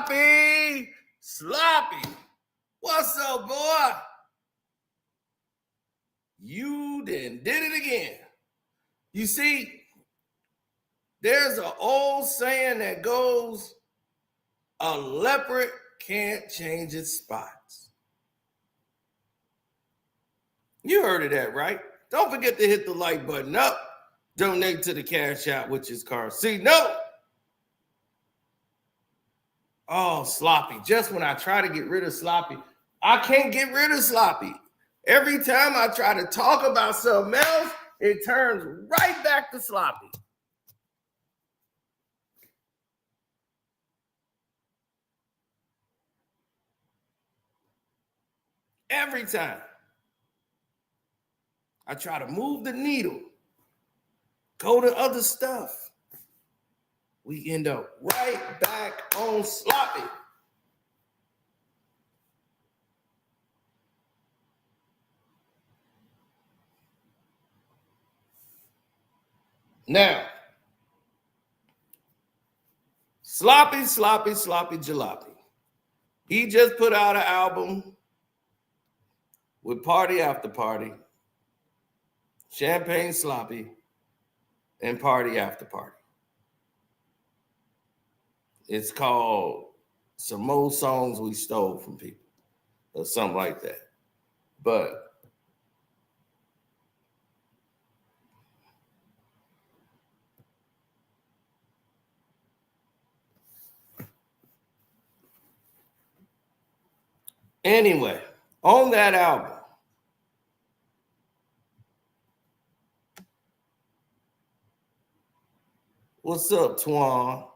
Sloppy! Sloppy! What's up, boy? You did it again. You see, there's an old saying that goes, a leopard can't change its spots. You heard of that, right? Don't forget to hit the like button up. Donate to the Cash App, which is car seat. No. Oh, Sloppy. Just when I try to get rid of Sloppy, I can't get rid of Sloppy. Every time I try to talk about something else, it turns right back to Sloppy. Every time I try to move the needle, go to other stuff, we end up right back on Sloppy. Now, Sloppy Jalopy. He just put out an album with Party After Party, Champagne Sloppy, and Party After Party. It's called Some Old Songs We Stole from People, or something like that. But anyway, on that album, what's up, Twan?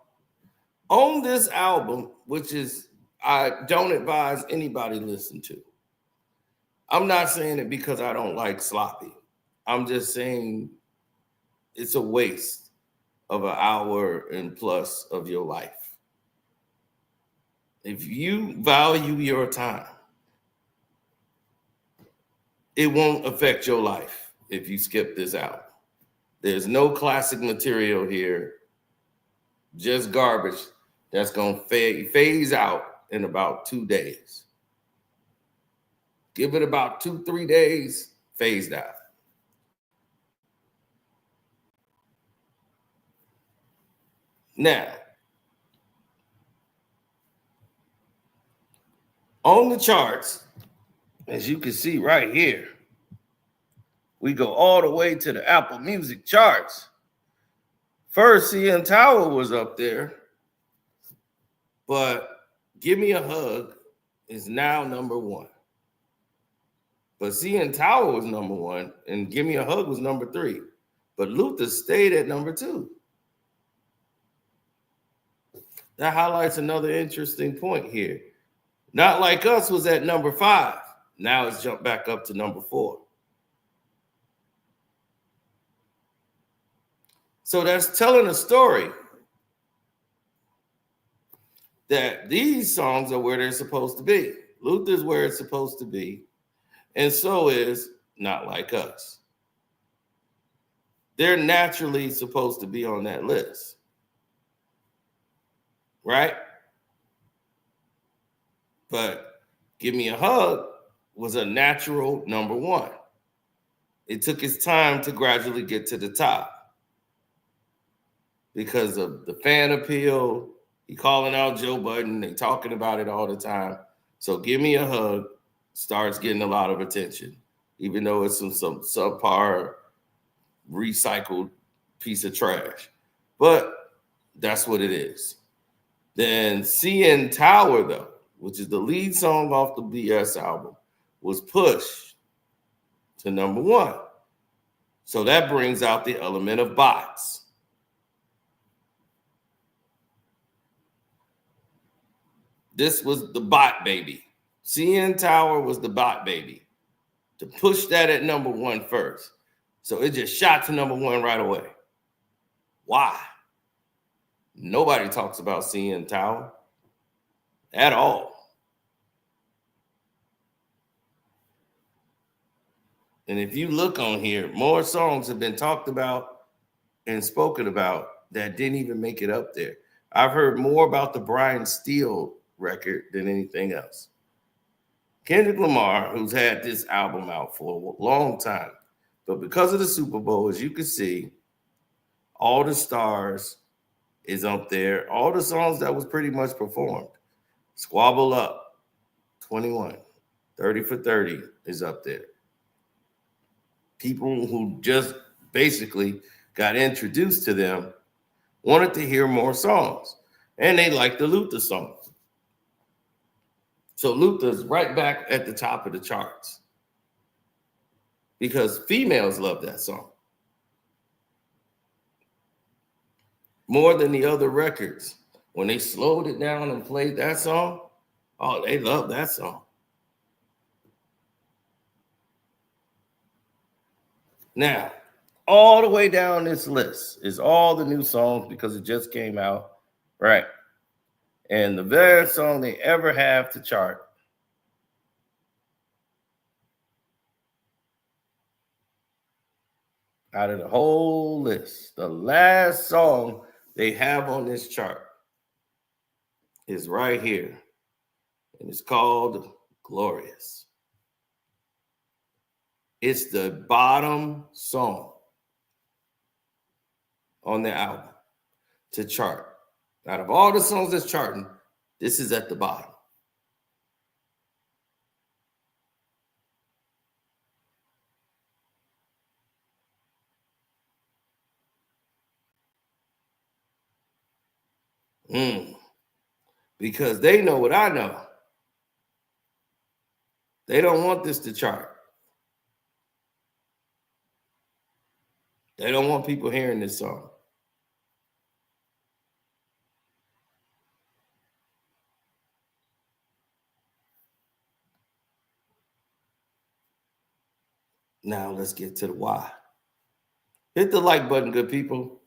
On this album, which is I don't advise anybody listen to. I'm not saying it because I don't like Sloppy. I'm just saying it's a waste of an hour and plus of your life. If you value your time, it won't affect your life if you skip this out. There's no classic material here, just garbage that's going to phase out in about 2 days. Give it about 2-3 days, phased out. Now, on the charts, as you can see right here, we go all the way to the Apple Music charts. First, CN Tower was up there, but Give Me a Hug is now number one. But CN Tower was number one, and Give Me a Hug was number three. But Luther stayed at number two. That highlights another interesting point here. Not Like Us was at number 5. Now it's jumped back up to number 4. So that's telling a story that these songs are where they're supposed to be. Luther's where it's supposed to be, and so is Not Like Us. They're naturally supposed to be on that list, right? But Give Me a Hug was a natural number one. It took its time to gradually get to the top because of the fan appeal. He calling out Joe Budden. They talking about it all the time. So Give Me a Hug starts getting a lot of attention, even though it's some subpar recycled piece of trash. But that's what it is. Then CN Tower, though, which is the lead song off the BS album, was pushed to number 1. So that brings out the element of bots. This was the bot baby. CN Tower was the bot baby to push that at number 1 first. So it just shot to number 1 right away. Why? Nobody talks about CN Tower at all. And if you look on here, more songs have been talked about and spoken about that didn't even make it up there. I've heard more about the Brian Steele record than anything else. Kendrick Lamar, who's had this album out for a long time, but because of the Super Bowl, as you can see, All the Stars is up there. All the songs that was pretty much performed. Squabble Up, 21. 30 for 30 is up there. People who just basically got introduced to them wanted to hear more songs. And they liked the Luther song. So Luther's right back at the top of the charts because females love that song more than the other records. When they slowed it down and played that song, oh, they love that song. Now, all the way down this list is all the new songs because it just came out, right? And the very song they ever have to chart out of the whole list, the last song they have on this chart is right here. And it's called Glorious. It's the bottom song on the album to chart. Out of all the songs that's charting, this is at the bottom. Because they know what I know. They don't want this to chart. They don't want people hearing this song. Now let's get to the why. Hit the like button, good people.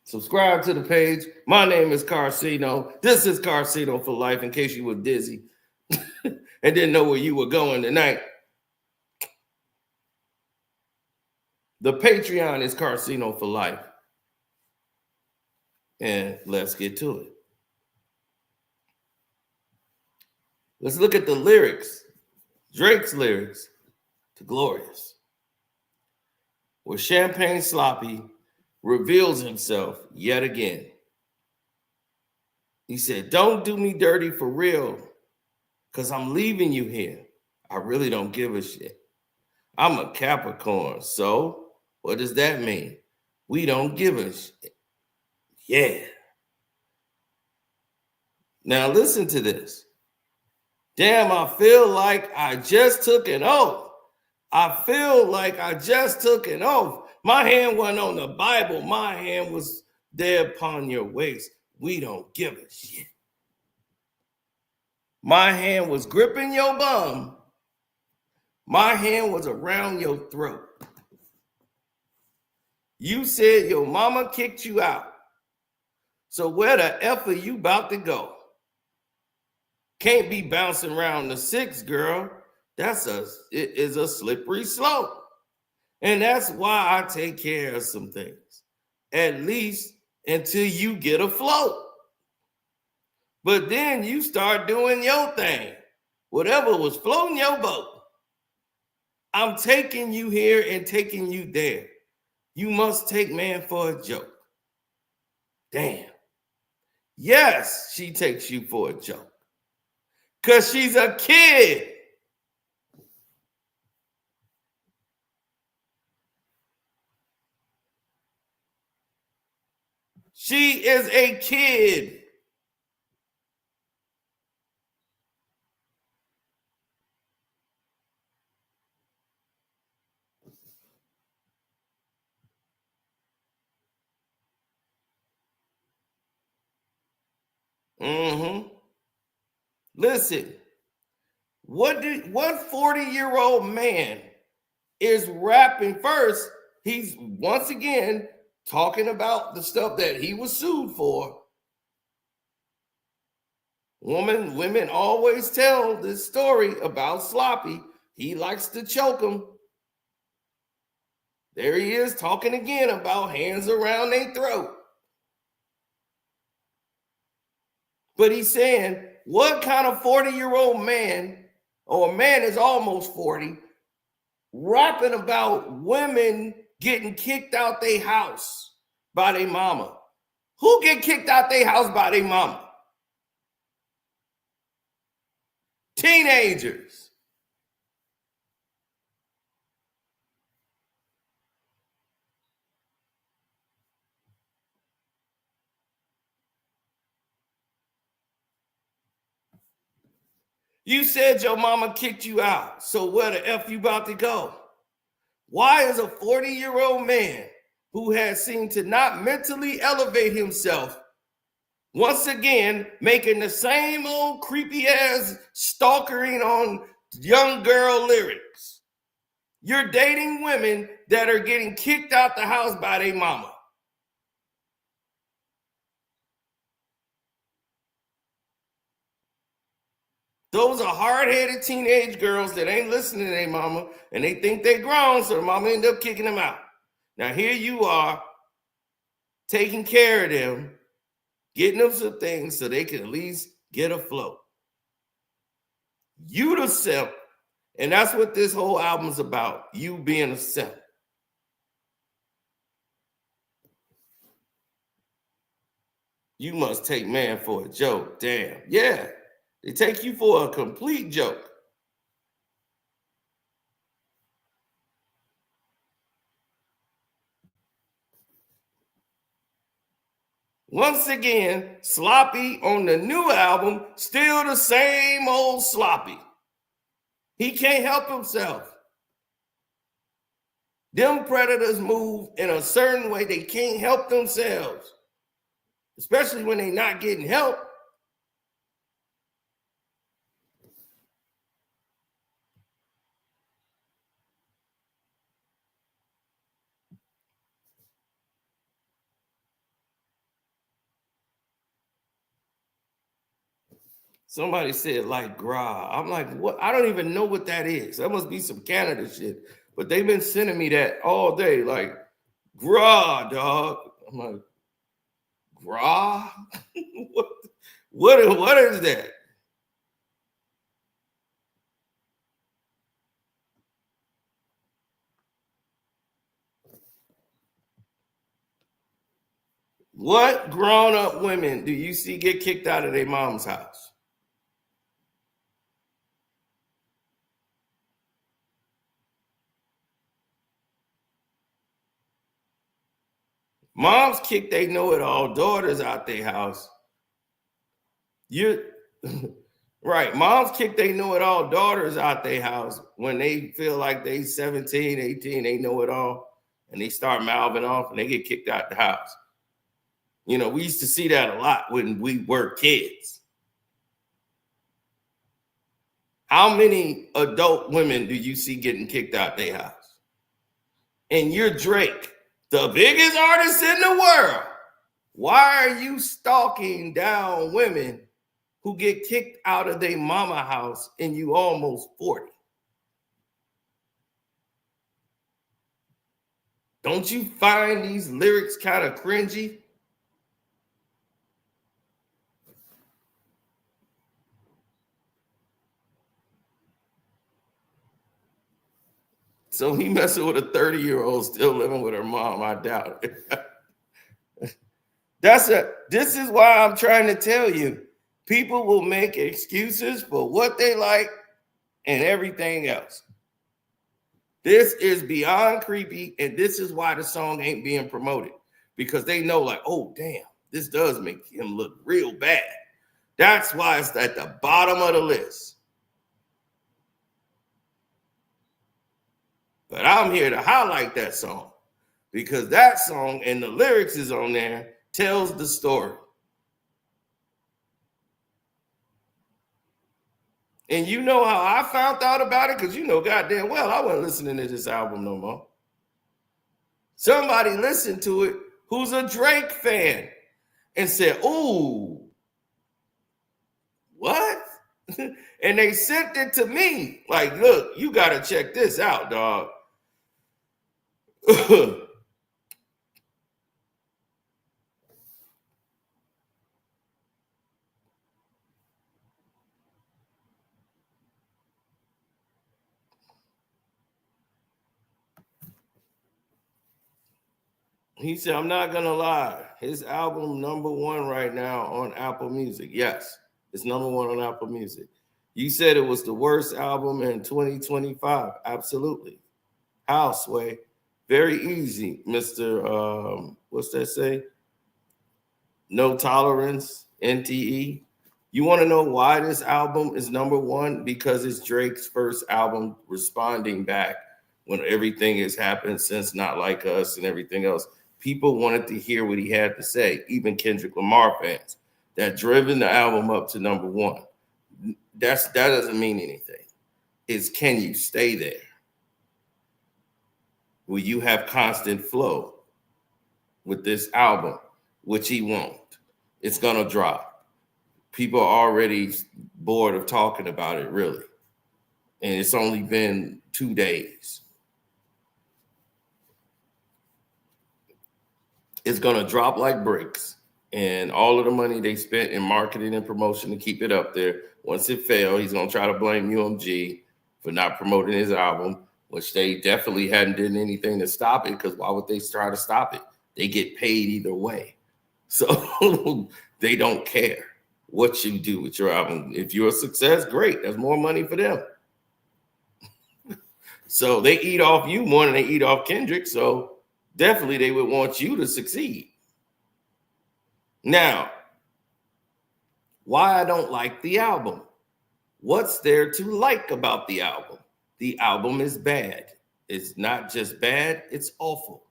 Subscribe to the page. My name is Carcino. This is Carcino for life, in case you were dizzy and didn't know where you were going tonight. The Patreon is Carcino for life. And let's get to it. Let's look at the lyrics. Drake's lyrics to Glorious. Where Champagne Sloppy reveals himself yet again. He said, don't do me dirty for real, because I'm leaving you here. I really don't give a shit. I'm a Capricorn, so what does that mean? We don't give a shit. Yeah. Now listen to this. Damn, I feel like I just took an oath. I feel like I just took an oath. My hand wasn't on the Bible. My hand was there upon your waist. We don't give a shit. My hand was gripping your bum. My hand was around your throat. You said your mama kicked you out. So where the F are you about to go? Can't be bouncing around the six, girl. It is a slippery slope. And that's why I take care of some things. At least until you get afloat. But then you start doing your thing. Whatever was floating your boat. I'm taking you here and taking you there. You must take man for a joke. Damn. Yes, she takes you for a joke. Because she's a kid. She is a kid. Listen, what 40-year-old man is rapping first? He's once again talking about the stuff that he was sued for. Women always tell this story about Sloppy. He likes to choke them. There he is talking again about hands around their throat. But he's saying what kind of 40-year-old man, or a man is almost 40, rapping about women getting kicked out their house by their mama? Who get kicked out their house by their mama? Teenagers. You said your mama kicked you out, so where the F you about to go? Why is a 40-year-old man who has seemed to not mentally elevate himself once again making the same old creepy ass stalkering on young girl lyrics? You're dating women that are getting kicked out the house by their mama. Those are hard-headed teenage girls that ain't listening to their mama, and they think they grown, so the mama end up kicking them out. Now here you are taking care of them, getting them some things so they can at least get afloat. You the simp, and that's what this whole album's about, you being a simp. You must take man for a joke. Damn. Yeah, they take you for a complete joke. Once again, Sloppy on the new album, still the same old Sloppy. He can't help himself. Them predators move in a certain way. They can't help themselves, especially when they're not getting help. Somebody said like gra. I'm like, what? I don't even know what that is. That must be some Canada shit. But they've been sending me that all day, like gra, dog. I'm like, gra? what is that? What grown-up women do you see get kicked out of their mom's house? Moms kick they know-it-all daughters out their house. You right. Moms kick they know-it-all daughters out their house when they feel like they 17, 18, they know it all, and they start mouthing off and they get kicked out the house. You know, we used to see that a lot when we were kids. How many adult women do you see getting kicked out their house? And you're Drake, the biggest artist in the world. Why are you stalking down women who get kicked out of their mama house and you almost 40? Don't you find these lyrics kind of cringy? So he messing with a 30-year-old still living with her mom. I doubt it. This is why I'm trying to tell you. People will make excuses for what they like and everything else. This is beyond creepy, and this is why the song ain't being promoted. Because they know, like, oh, damn, this does make him look real bad. That's why it's at the bottom of the list. But I'm here to highlight that song because that song and the lyrics is on there tells the story. And you know how I found out about it? Because you know goddamn well I wasn't listening to this album no more. Somebody listened to it who's a Drake fan and said, ooh, what? And they sent it to me. Like, look, you got to check this out, dog. He said, I'm not gonna lie. His album number one right now on Apple Music. Yes, it's number one on Apple Music. You said it was the worst album in 2025. Absolutely. How, Sway? Very easy, Mr. What's that say? No Tolerance, NTE. You want to know why this album is number one? Because it's Drake's first album responding back when everything has happened since Not Like Us and everything else. People wanted to hear what he had to say, even Kendrick Lamar fans. That driven the album up to number one. That doesn't mean anything. It's can you stay there? Will you have constant flow with this album, which he won't? It's gonna drop. People are already bored of talking about it, really. And it's only been 2 days. It's gonna drop like bricks. And all of the money they spent in marketing and promotion to keep it up there, once it failed, he's gonna try to blame UMG for not promoting his album, which they definitely hadn't done anything to stop it, because why would they try to stop it? They get paid either way. So they don't care what you do with your album. If you're a success, great. There's more money for them. So they eat off you more than they eat off Kendrick. So definitely they would want you to succeed. Now, why I don't like the album? What's there to like about the album? The album is bad. It's not just bad, it's awful.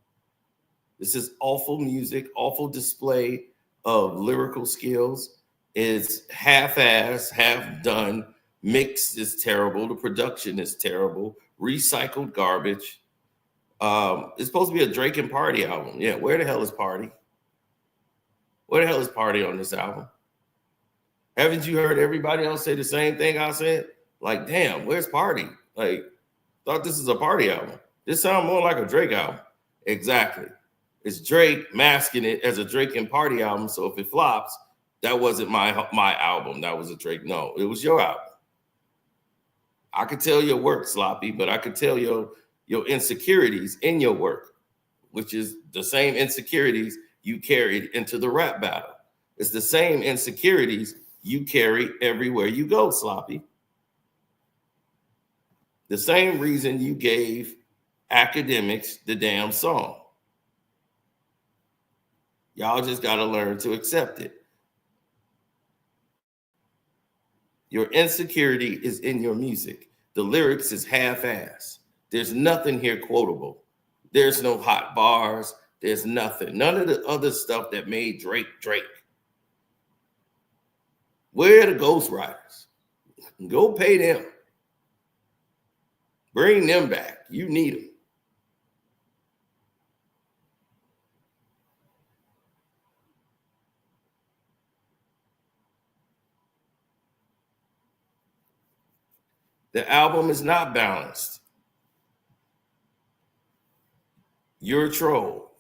This is awful music, awful display of lyrical skills. It's half-assed, half done. Mix is terrible. The production is terrible. Recycled garbage. It's supposed to be a Drake and Party album. Yeah, where the hell is Party? Where the hell is Party on this album? Haven't you heard everybody else say the same thing I said? Like, damn, where's Party? Like, thought this is a Party album. This sounds more like a Drake album. Exactly. It's Drake masking it as a Drake and Party album. So if it flops, that wasn't my album. That was a Drake. No, it was your album. I could tell your work, Sloppy, but I could tell your insecurities in your work, which is the same insecurities you carried into the rap battle. It's the same insecurities you carry everywhere you go, Sloppy. The same reason you gave Academics the damn song. Y'all just got to learn to accept it. Your insecurity is in your music. The lyrics is half-ass. There's nothing here quotable. There's no hot bars. There's nothing. None of the other stuff that made Drake Drake. Where are the ghostwriters? Go pay them. Bring them back. You need them. The album is not balanced. You're a troll.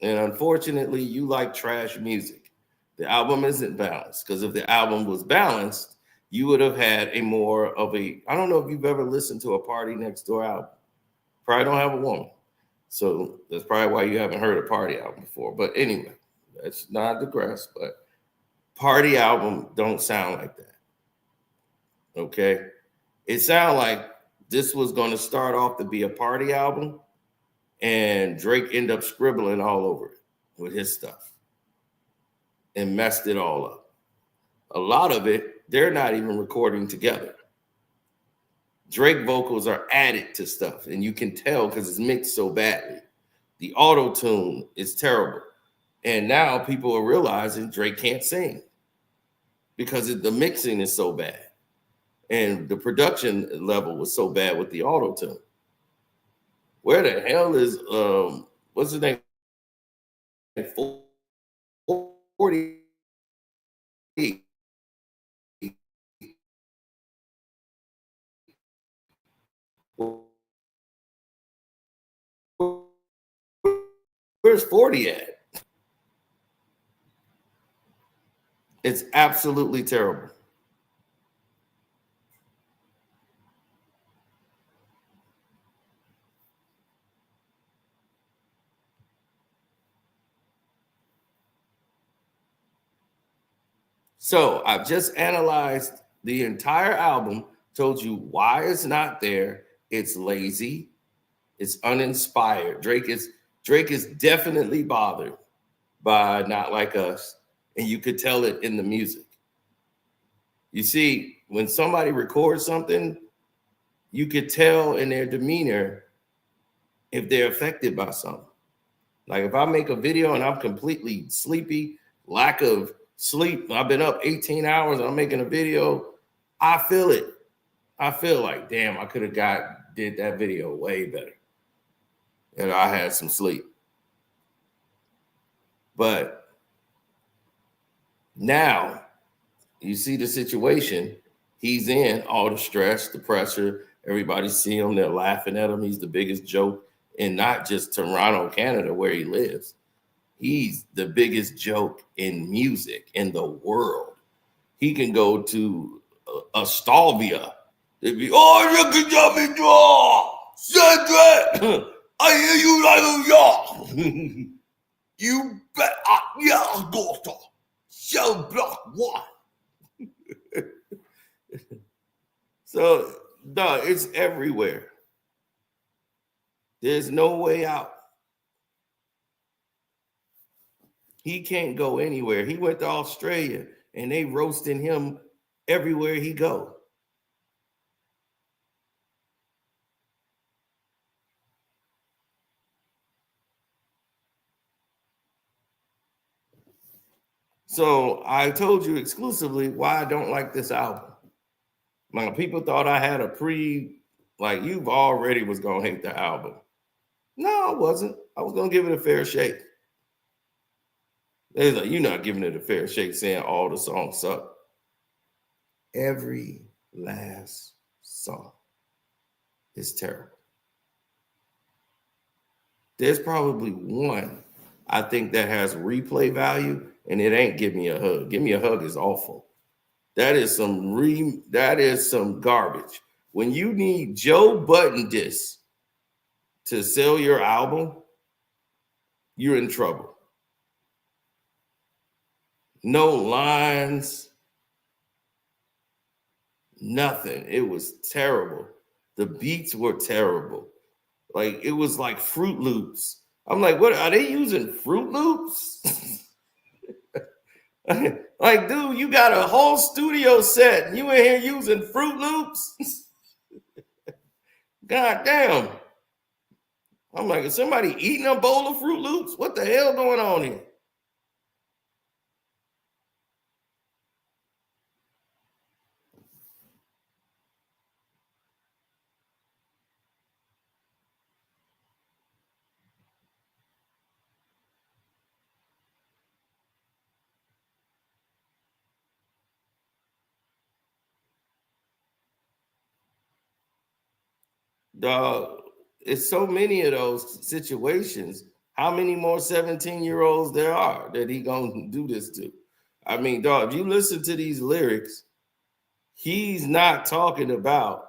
And unfortunately, you like trash music. The album isn't balanced, because if the album was balanced, you would have had a more of a, I don't know if you've ever listened to a Partynext album. Probably don't have a woman. So that's probably why you haven't heard a Party album before. But anyway, that's not digress, but Party album don't sound like that. Okay? It sounded like this was going to start off to be a Party album, and Drake ended up scribbling all over it with his stuff and messed it all up. A lot of it, they're not even recording together. Drake vocals are added to stuff, and you can tell because it's mixed so badly. The auto tune is terrible. And now people are realizing Drake can't sing because the mixing is so bad. And the production level was so bad with the auto tune. Where the hell is what's his name? 40. Where's 40 at? It's absolutely terrible. So I've just analyzed the entire album, told you why it's not there. It's lazy, it's uninspired. Drake is definitely bothered by Not Like Us, and you could tell it in the music. You see, when somebody records something, you could tell in their demeanor if they're affected by something. Like if I make a video and I'm completely sleepy, lack of sleep, I've been up 18 hours, I'm making a video, I feel it. I feel like, damn, I could have did that video way better. And I had some sleep. But now you see the situation he's in, all the stress, the pressure, everybody see him, they're laughing at him. He's the biggest joke in not just Toronto, Canada, where he lives. He's the biggest joke in music in the world. He can go to Astalvia. They'd be, oh, look at Jimmy Draw. Cedric, I hear you like a yacht. You bet, yeah, daughter. Show block one. So, no, it's everywhere. There's no way out. He can't go anywhere. He went to Australia and they roasting him everywhere he go. So I told you exclusively why I don't like this album. Now, people thought I had like you've already was gonna hate the album. No, I wasn't. I was gonna give it a fair shake. They was like, you're not giving it a fair shake, saying all the songs suck. Every last song is terrible. There's probably one I think that has replay value, and it ain't Give Me a Hug. Give Me a Hug is awful. That is some garbage. When you need Joe Budden disc to sell your album, you're in trouble. No lines, nothing. It was terrible. The beats were terrible. Like it was like Fruit Loops. I'm like, what are they using? Fruit Loops? Like, dude, you got a whole studio set and you in here using Fruit Loops? God damn. I'm like, is somebody eating a bowl of Fruit Loops? What the hell going on here? Dog, it's so many of those situations. How many more 17-year-olds there are that he gonna do this to? I mean, dog, if you listen to these lyrics, he's not talking about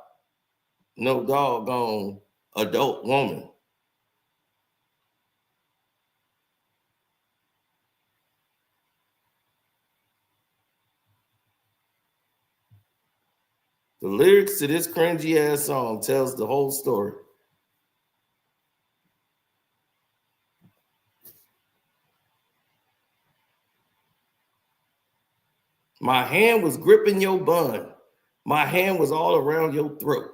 no doggone adult woman. The lyrics to this cringy ass song tells the whole story. My hand was gripping your bun. My hand was all around your throat.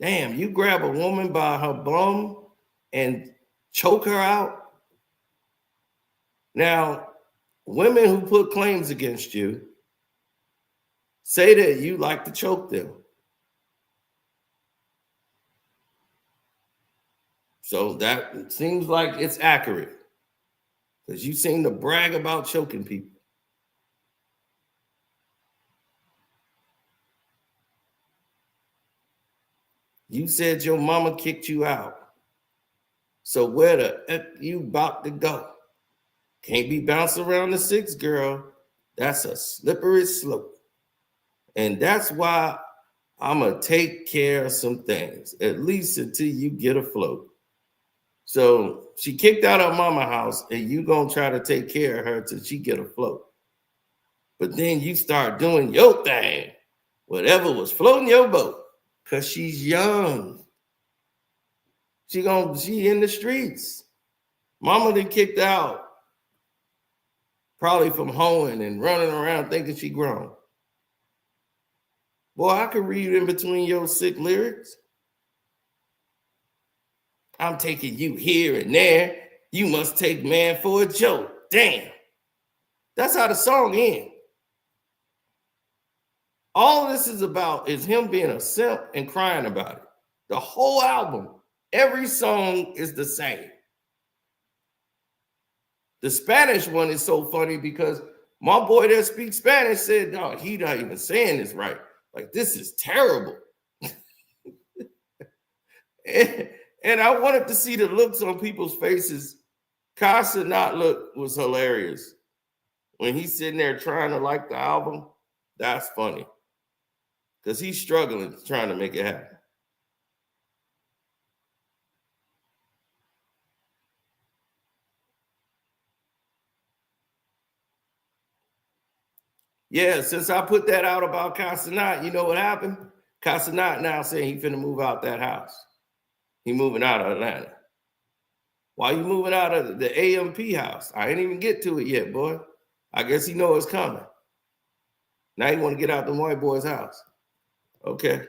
Damn, you grab a woman by her bum and choke her out. Now, women who put claims against you say that you like to choke them. So that seems like it's accurate because you seem to brag about choking people. You said your mama kicked you out. So where the heck you about to go? Can't be bouncing around the six, girl. That's a slippery slope. And that's why I'm going to take care of some things, at least until you get afloat. So she kicked out her mama house, and you going to try to take care of her till she get afloat. But then you start doing your thing, whatever was floating your boat, because she's young. She in the streets. Mama done kicked out, probably from hoeing and running around thinking she grown. Boy, I could read in between your sick lyrics. I'm taking you here and there. You must take man for a joke. Damn. That's how the song ends. All this is about is him being a simp and crying about it. The whole album, every song is the same. The Spanish one is so funny because my boy that speaks Spanish said, no, he not even saying this right. Like, this is terrible. and I wanted to see the looks on people's faces. Casa Not Look was hilarious. When he's sitting there trying to like the album, that's funny. Because he's struggling trying to make it happen. Yeah, since I put that out about Casanat, you know what happened? Casanat now saying he finna move out that house. He moving out of Atlanta. Why you moving out of the AMP house? I ain't even get to it yet, boy. I guess he know it's coming. Now he want to get out the white boy's house. Okay.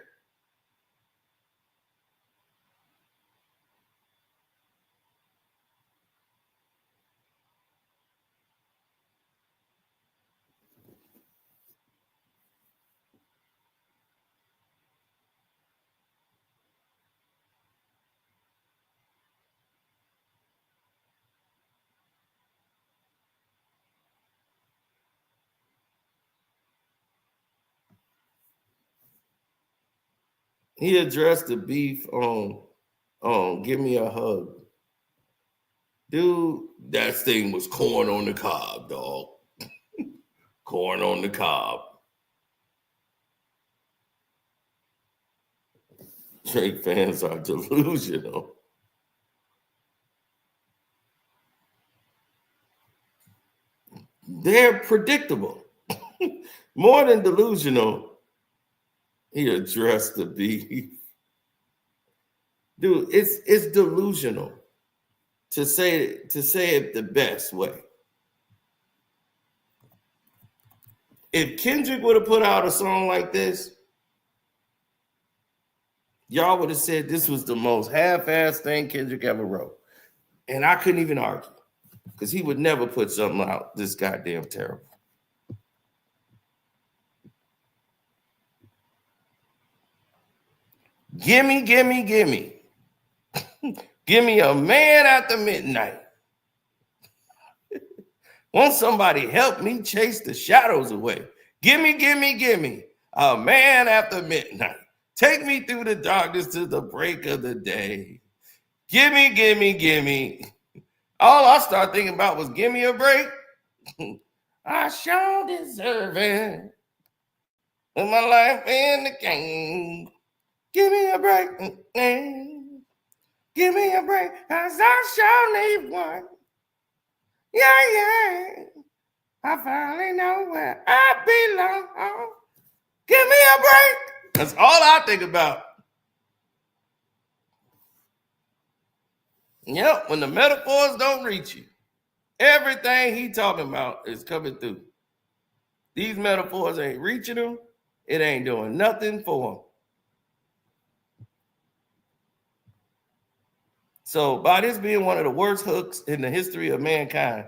He addressed the beef on Give Me a Hug. Dude, that thing was corn on the cob, dog. Corn on the cob. Drake fans are delusional. They're predictable. More than delusional, he addressed the beef. Dude, it's delusional to say it the best way. If Kendrick would have put out a song like this, y'all would have said this was the most half-assed thing Kendrick ever wrote. And I couldn't even argue because he would never put something out this goddamn terrible. Gimme, gimme, gimme. Give me a man after midnight. Won't somebody help me chase the shadows away? Gimme, gimme, gimme. A man after midnight. Take me through the darkness to the break of the day. Gimme, gimme, gimme. All I started thinking about was give me a break. I sure deserve it. With my life in the game. Give me a break. Give me a break, cause I sure need one. Yeah. I finally know where I belong. Give me a break. That's all I think about. Yep, when the metaphors don't reach you, everything he talking about is coming through. These metaphors ain't reaching him. It ain't doing nothing for him. So by this being one of the worst hooks in the history of mankind,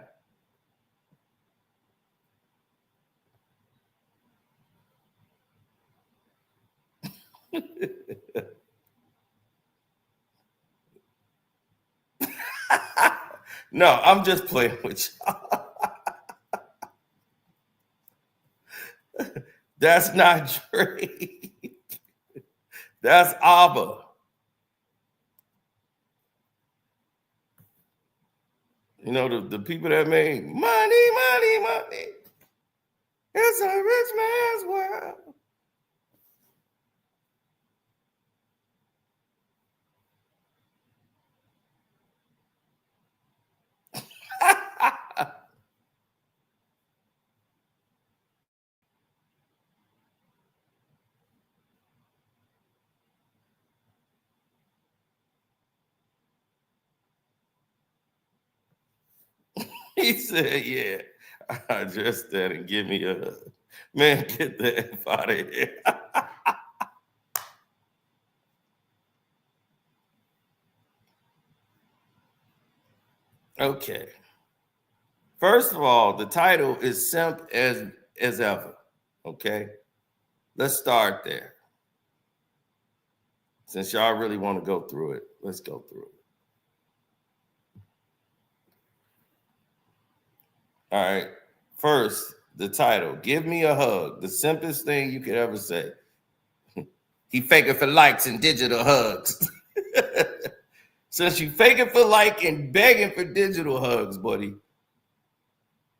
no, I'm just playing with y'all. That's not Drake. That's Abba. You know, the people that made money, money, money. It's a rich man's world. He said, yeah, I addressed that and give me a hug. Man, get the F out of here. Okay. First of all, the title is simp as ever. Okay. Let's start there. Since y'all really want to go through it, let's go through it. All right. First, the title. Give me a hug. The simplest thing you could ever say. He faking for likes and digital hugs. Since you faking for like and begging for digital hugs, buddy.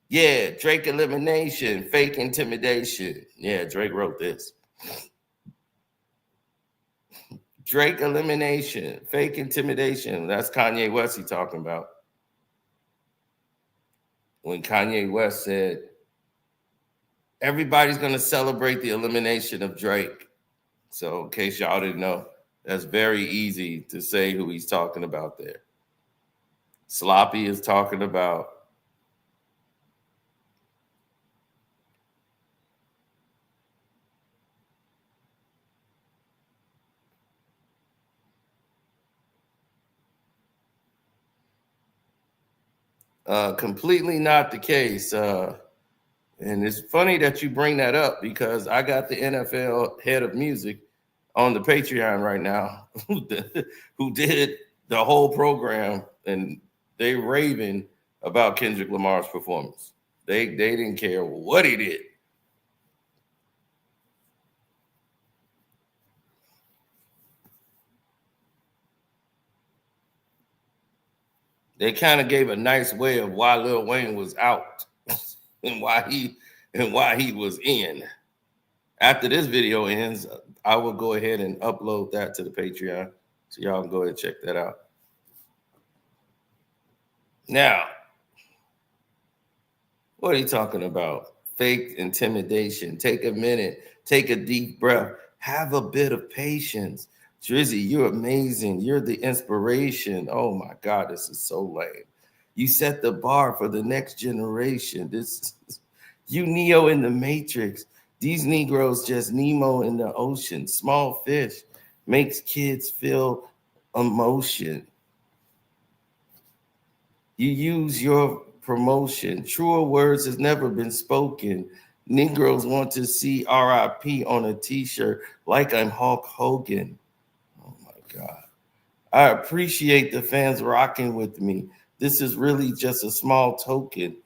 Yeah, Drake elimination, fake intimidation. Yeah, Drake wrote this. Drake elimination, fake intimidation. That's Kanye West he talking about. When Kanye West said, everybody's going to celebrate the elimination of Drake. So in case y'all didn't know, that's very easy to say who he's talking about there. Sloppy is talking about completely not the case. And it's funny that you bring that up because I got the NFL head of music on the Patreon right now who did the whole program, and they raving about Kendrick Lamar's performance. They didn't care what he did. They kind of gave a nice way of why Lil Wayne was out and why he was in. After this video ends, I will go ahead and upload that to the Patreon, so y'all can go ahead and check that out. Now, what are you talking about? Fake intimidation. Take a minute. Take a deep breath. Have a bit of patience. Drizzy, you're amazing. You're the inspiration. Oh my God, this is so lame. You set the bar for the next generation. You Neo in the Matrix. These Negroes just Nemo in the ocean. Small fish makes kids feel emotion. You use your promotion. Truer words has never been spoken. Negroes want to see RIP on a t-shirt like I'm Hulk Hogan. Oh my God. I appreciate the fans rocking with me. This is really just a small token.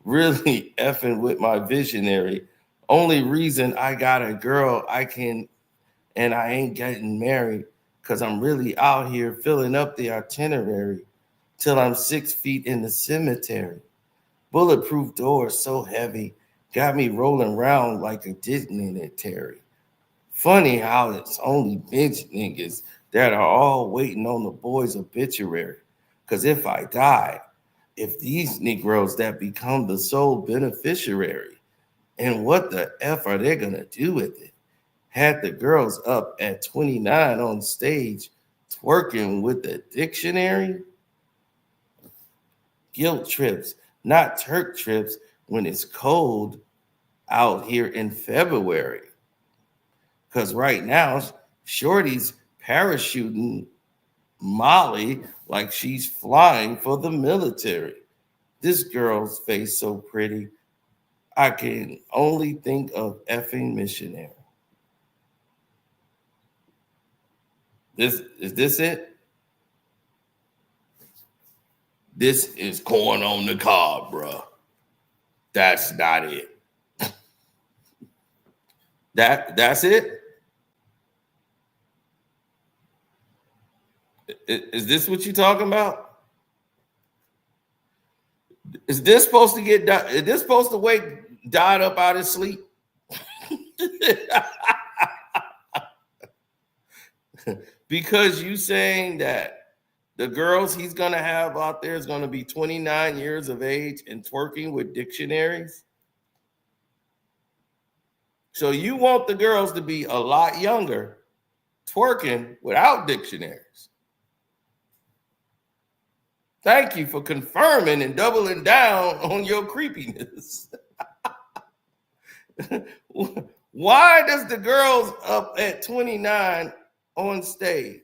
Really effing with my visionary. Only reason I got a girl and I ain't getting married because I'm really out here filling up the itinerary till I'm 6 feet in the cemetery. Bulletproof doors so heavy, got me rolling around like a dignitary. Funny how it's only bitch niggas that are all waiting on the boy's obituary. Because if I die, if these Negroes that become the sole beneficiary, and what the F are they gonna do with it? Had the girls up at 29 on stage twerking with the dictionary? Guilt trips, not Turk trips when it's cold out here in February. Because right now, Shorty's parachuting Molly like she's flying for the military. This girl's face so pretty, I can only think of effing missionary. Is this it? This is corn on the cob, bro. That's not it. That's it. Is this what you talking about? Is this supposed to get? Is this supposed to wake died up out of sleep? Because you saying that the girls he's gonna have out there is gonna be 29 years of age and twerking with dictionaries. So you want the girls to be a lot younger, twerking without dictionaries. Thank you for confirming and doubling down on your creepiness. Why does the girls up at 29 on stage?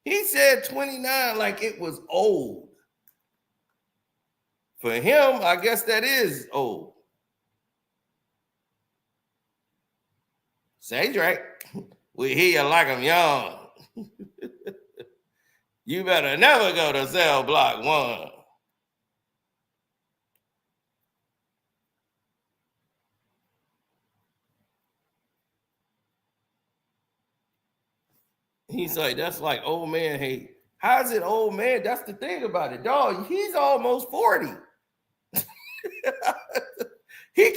He said 29 like it was old. For him, I guess that is old. Say, Drake, we hear you like I'm young. You better never go to cell block 1. He's like, that's like old man hate. How's it old man? That's the thing about it, dog. He's almost 40. He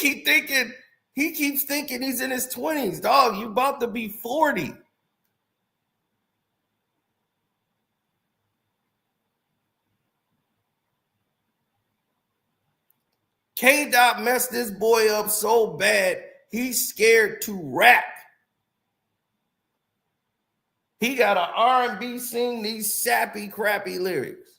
keeps thinking he's in his 20s, dog. You about to be 40. K-Dot messed this boy up so bad, he's scared to rap. He got an R&B sing these sappy, crappy lyrics.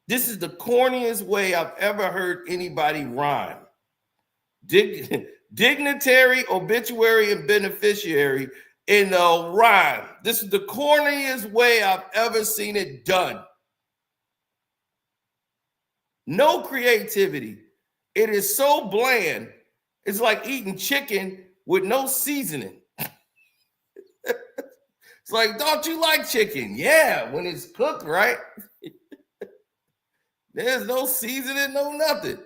This is the corniest way I've ever heard anybody rhyme. Dignitary, obituary, and beneficiary in a rhyme. This is the corniest way I've ever seen it done. No creativity. It is so bland. It's like eating chicken with no seasoning. It's like, don't you like chicken? Yeah, when it's cooked right. There's no seasoning, no nothing.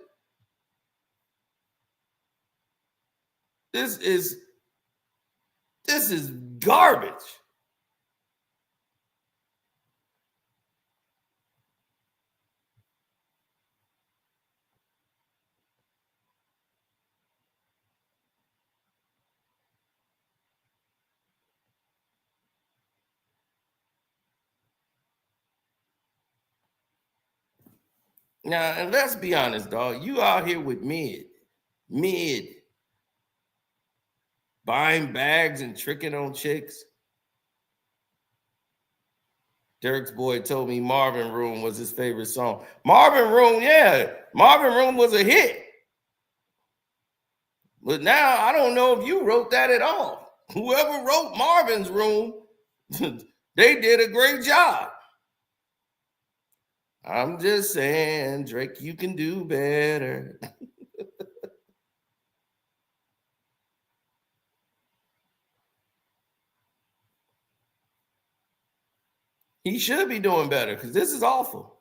This is garbage. Now, and let's be honest, dog. You out here with mid, buying bags and tricking on chicks. Dirk's boy told me Marvin Room was his favorite song. Marvin Room, yeah. Marvin Room was a hit. But now I don't know if you wrote that at all. Whoever wrote Marvin's Room, they did a great job. I'm just saying, Drake, you can do better. He should be doing better because this is awful.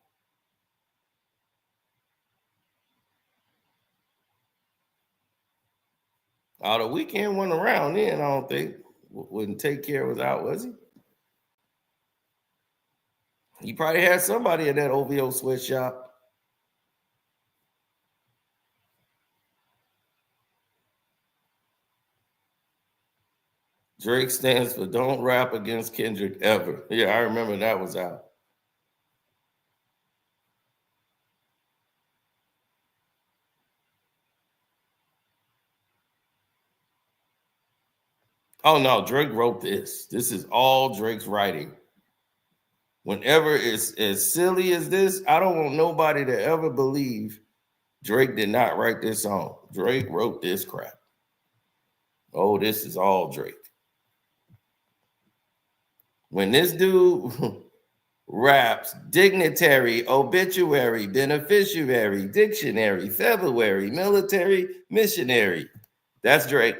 The weekend went around then, I don't think. Wouldn't Take Care was out, was he? He probably had somebody in that OVO sweatshop. Drake stands for Don't Rap Against Kendrick Ever. Yeah, I remember that was out. Oh no, Drake wrote this. This is all Drake's writing. Whenever it's as silly as this, I don't want nobody to ever believe Drake did not write this song. Drake wrote this crap. Oh, this is all Drake. When this dude raps dignitary, obituary, beneficiary, dictionary, February, military, missionary, that's Drake.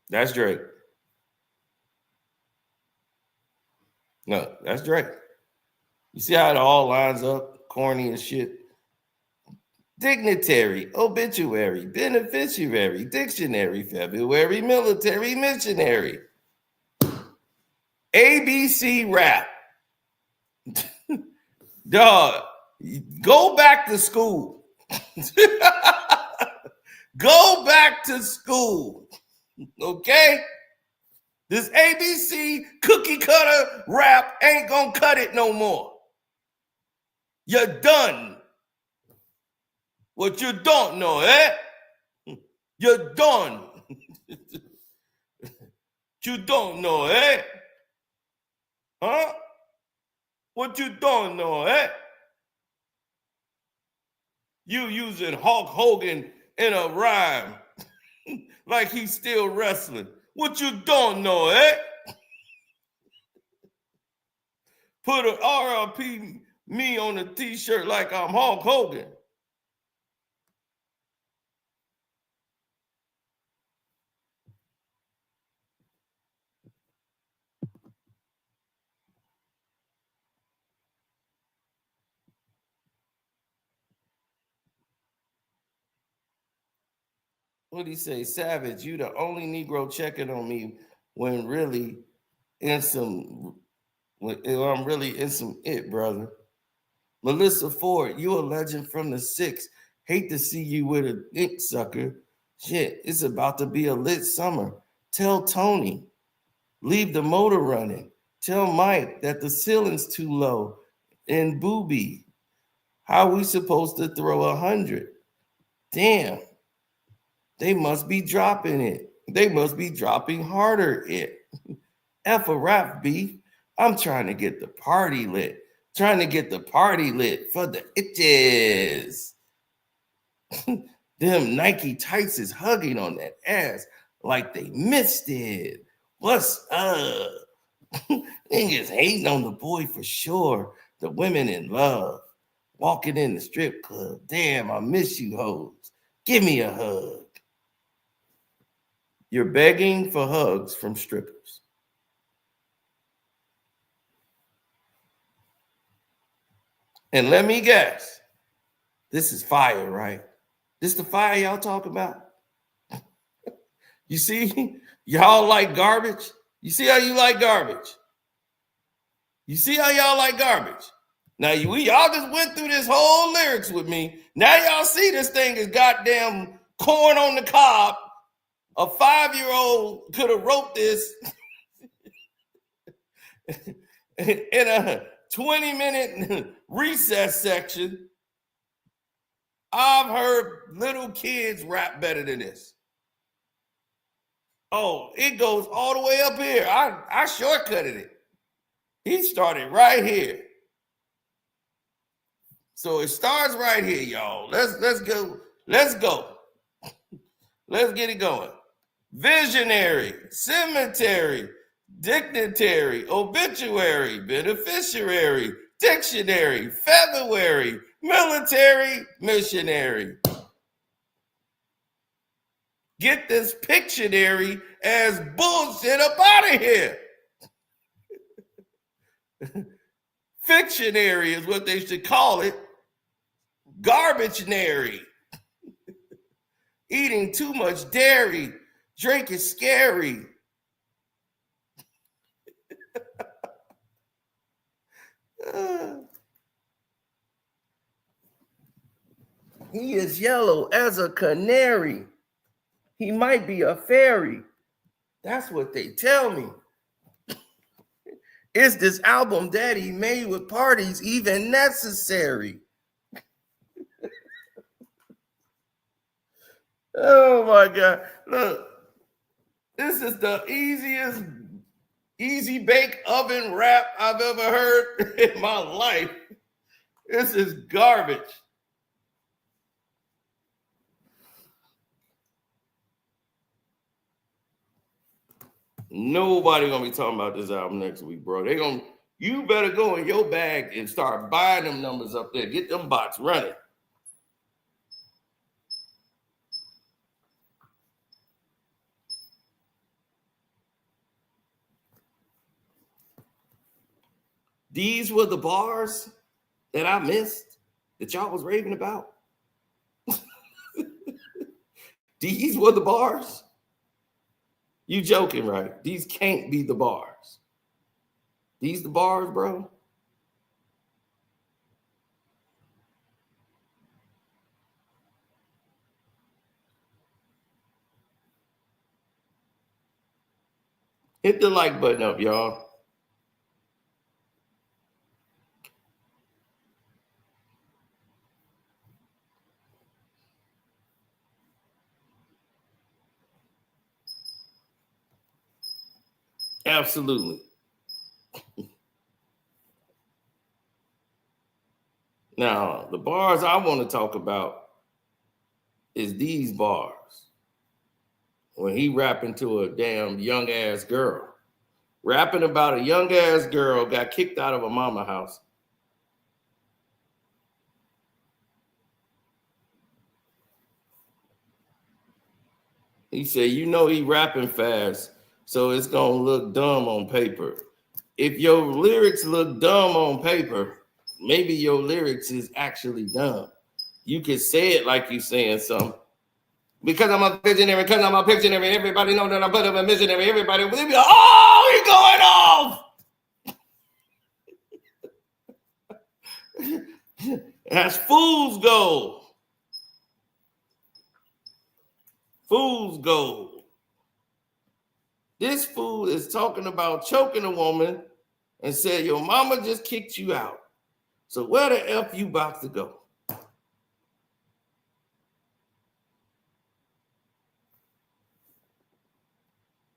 That's Drake. No, that's Drake. You see how it all lines up? Corny as shit. Dignitary, obituary, beneficiary, dictionary, February, military, missionary. ABC rap. Dog, go back to school. Go back to school. Okay? This ABC cookie cutter rap ain't gonna cut it no more. You're done. What you don't know, eh? You're done. You don't know, eh? Huh? What you don't know, eh? You using Hulk Hogan in a rhyme like he's still wrestling. What you don't know, eh? Put a RLP me on a t-shirt like I'm Hulk Hogan. What'd he say? Savage, you the only Negro checking on me when really in some when I'm really in some brother. Melissa Ford, you a legend from the six. Hate to see you with a dick sucker. Shit, it's about to be a lit summer. Tell Tony, leave the motor running. Tell Mike that the ceiling's too low. And Booby, how we supposed to throw 100? Damn, they must be dropping it. They must be dropping harder it. F a rap beef. I'm trying to get the party lit. Trying to get the party lit for the itches. Them Nike tights is hugging on that ass like they missed it. What's up? Niggas hating on the boy for sure. The women in love. Walking in the strip club. Damn, I miss you hoes. Give me a hug. You're begging for hugs from strippers. And let me guess, this is fire, right? This the fire y'all talk about? You see, y'all like garbage? You see how you like garbage? You see how y'all like garbage? Now, y'all just went through this whole lyrics with me. Now y'all see this thing is goddamn corn on the cob. A 5-year-old could have wrote this in a 20-minute recess section. I've heard little kids rap better than this. Oh, it goes all the way up here. I shortcutted it. He started right here. So it starts right here, y'all. Let's go. Let's go. Let's get it going. Visionary, cemetery, dignitary, obituary, beneficiary, dictionary, February, military, missionary. Get this Pictionary as bullshit up out of here. Fictionary is what they should call it. Garbagenary. Eating too much dairy. Drink is scary. He is yellow as a canary. He might be a fairy. That's what they tell me. Is this album that he made with parties even necessary? Oh my God. Look, this is the easy bake oven rap I've ever heard in my life. This is garbage. Nobody gonna be talking about this album next week, bro. You better go in your bag and start buying them numbers up there. Get them bots running. These were the bars that I missed that y'all was raving about. These were the bars. You joking, right? These can't be the bars. These the bars, bro. Hit the like button up, y'all. Absolutely. Now, the bars I want to talk about is these bars. When he rapping to a damn young ass girl. Rapping about a young ass girl got kicked out of a mama house. He said, you know he rapping fast, so it's gonna look dumb on paper. If your lyrics look dumb on paper, maybe your lyrics is actually dumb. You could say it like you saying something. Because I'm a visionary, because I'm a pictionary, everybody know that I'm a visionary, everybody will be like, oh, he going off. That's fool's gold. Fool's gold. This fool is talking about choking a woman and said, your mama just kicked you out. So where the F you about to go?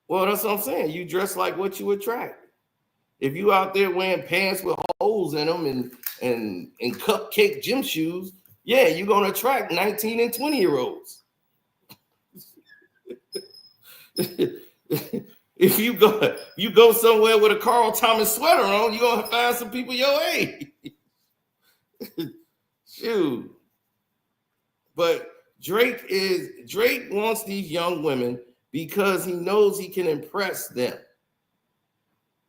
Well, that's what I'm saying. You dress like what you attract. If you out there wearing pants with holes in them and cupcake gym shoes, yeah, you're gonna attract 19 and 20-year-olds. If you go somewhere with a Carl Thomas sweater on, you're gonna find some people your age. Shoot. But Drake wants these young women because he knows he can impress them.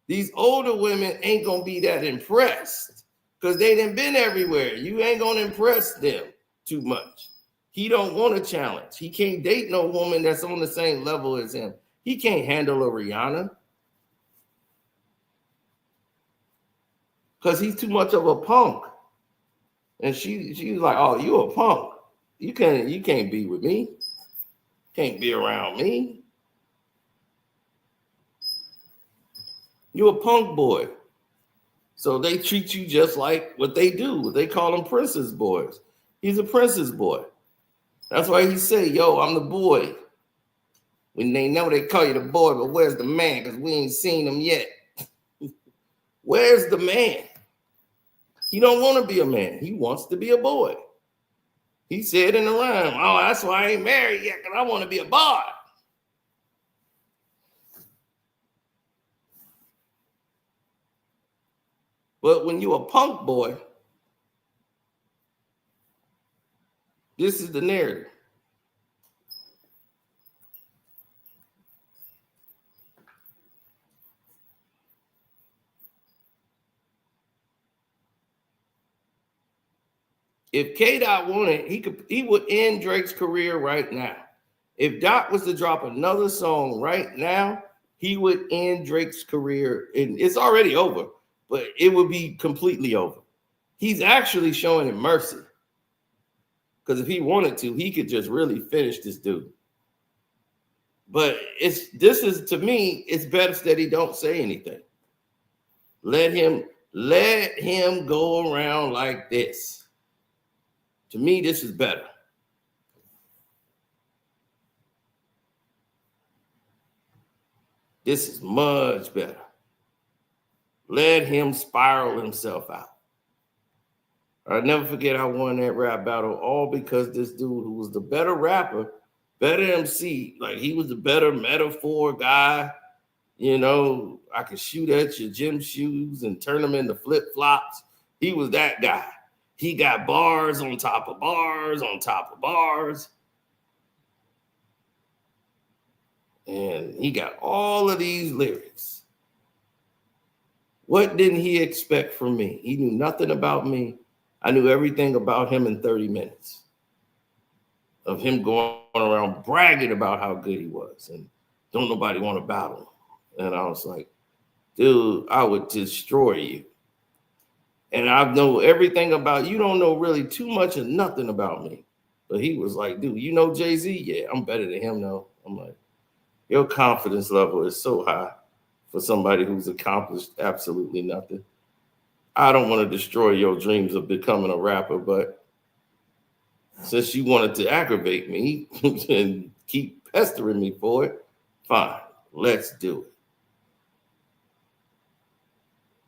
These older women ain't gonna be that impressed because they done been everywhere. You ain't gonna impress them too much. He don't want a challenge. He can't date no woman that's on the same level as him. He can't handle a Rihanna because he's too much of a punk. And she's like, oh, you a punk. You can't be with me. Can't be around me. You a punk boy. So they treat you just like what they do. They call them princess boys. He's a princess boy. That's why he say, yo, I'm the boy. When they know they call you the boy, but where's the man? Because we ain't seen him yet. Where's the man? He don't want to be a man. He wants to be a boy. He said in the rhyme, oh, that's why I ain't married yet, because I want to be a boy. But when you a punk boy, this is the narrative. If K-Dot wanted, he would end Drake's career right now. If Dot was to drop another song right now, he would end Drake's career. And it's already over, but it would be completely over. He's actually showing him mercy. Because if he wanted to, he could just really finish this dude. But to me, it's best that he don't say anything. Let him go around like this. To me, this is better. This is much better. Let him spiral himself out. I'll never forget I won that rap battle, all because this dude who was the better rapper, better MC, like he was the better metaphor guy. You know, I could shoot at your gym shoes and turn them into flip-flops. He was that guy. He got bars on top of bars on top of bars. And he got all of these lyrics. What didn't he expect from me? He knew nothing about me. I knew everything about him in 30 minutes of him going around bragging about how good he was and don't nobody want to battle him. And I was like, dude, I would destroy you. And I know everything about you. Don't know really too much of nothing about me. But he was like, dude, you know Jay-Z? Yeah, I'm better than him though. I'm like, your confidence level is so high for somebody who's accomplished absolutely nothing. I don't want to destroy your dreams of becoming a rapper, but since you wanted to aggravate me and keep pestering me for it, fine, let's do it.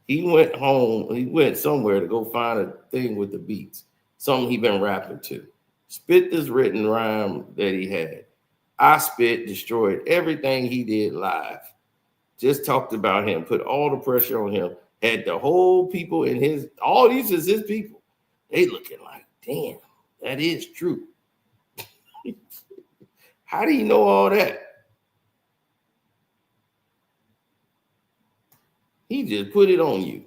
He went home. He went somewhere to go find a thing with the beats, something he been rapping to. Spit this written rhyme that he had. I spit, destroyed everything he did live. Just talked about him, put all the pressure on him. Had the whole people in his, all these is his people. They looking like, damn, that is true. How do you know all that? He just put it on you.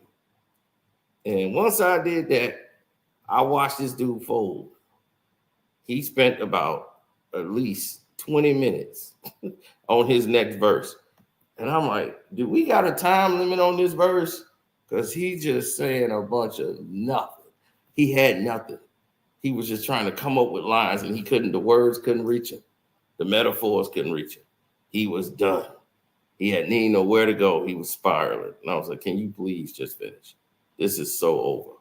And once I did that, I watched this dude fold. He spent about at least 20 minutes on his next verse. And I'm like, do we got a time limit on this verse? Because he's just saying a bunch of nothing. He had nothing. He was just trying to come up with lines and he couldn't, the words couldn't reach him. The metaphors couldn't reach him. He was done. He didn't even know where to go. He was spiraling. And I was like, can you please just finish? This is so over.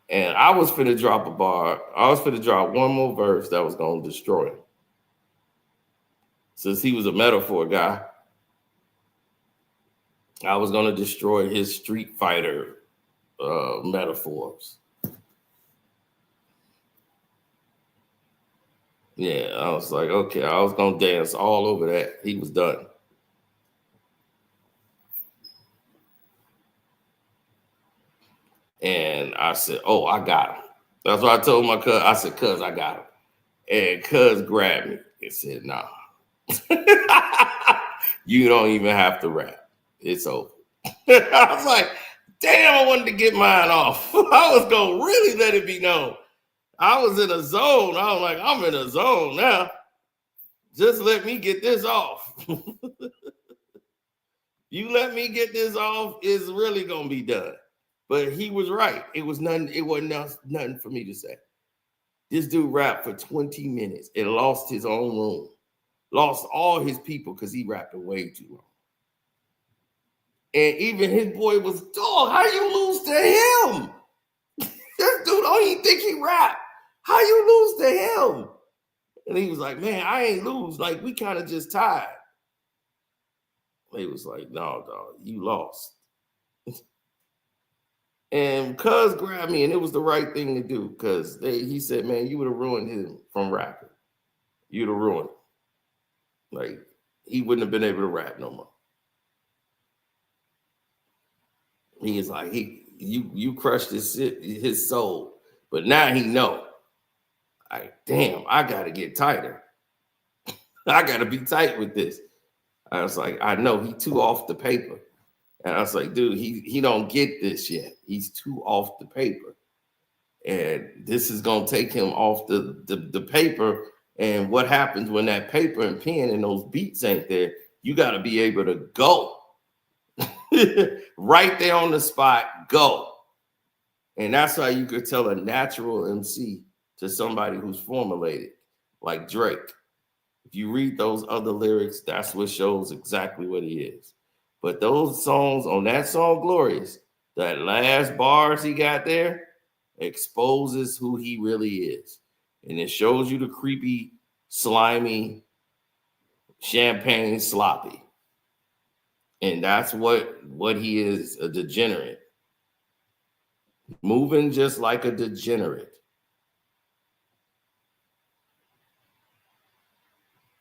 And I was finna drop a bar. I was finna drop one more verse that was going to destroy him. Since he was a metaphor guy, I was going to destroy his Street Fighter metaphors. Yeah, I was like, okay, I was going to dance all over that. He was done. And I said, oh, I got him. That's what I told my cuz. I said, cuz, I got him. And cuz grabbed me and said, nah. You don't even have to rap. It's over. I was like, damn, I wanted to get mine off. I was going to really let it be known. I was in a zone. I was like, I'm in a zone now. Just let me get this off. You let me get this off, it's really going to be done. But he was right. It was nothing. It wasn't nothing for me to say. This dude rapped for 20 minutes and lost his own room. Lost all his people because he rapped way too long. And even his boy was, dog, how you lose to him? This dude don't even think he rap. How you lose to him? And he was like, man, I ain't lose. Like, we kind of just tied. He was like, no, dog, you lost. And cuz grabbed me, and it was the right thing to do because he said, man, you would have ruined him from rapping. You'd have ruined him. Like, he wouldn't have been able to rap no more. He is like, you crushed his soul, but now he know. Like, damn, I gotta get tighter. I gotta be tight with this. I was like, I know he too off the paper. And I was like, dude, he don't get this yet. He's too off the paper. And this is gonna take him off the paper. And what happens when that paper and pen and those beats ain't there? You gotta be able to go. Right there on the spot, go. And that's how you could tell a natural MC to somebody who's formulated, like Drake. If you read those other lyrics, that's what shows exactly what he is. But those songs on that song, Glorious, that last bars he got there exposes who he really is. And it shows you the creepy, slimy, champagne sloppy. And that's what he is, a degenerate. Moving just like a degenerate.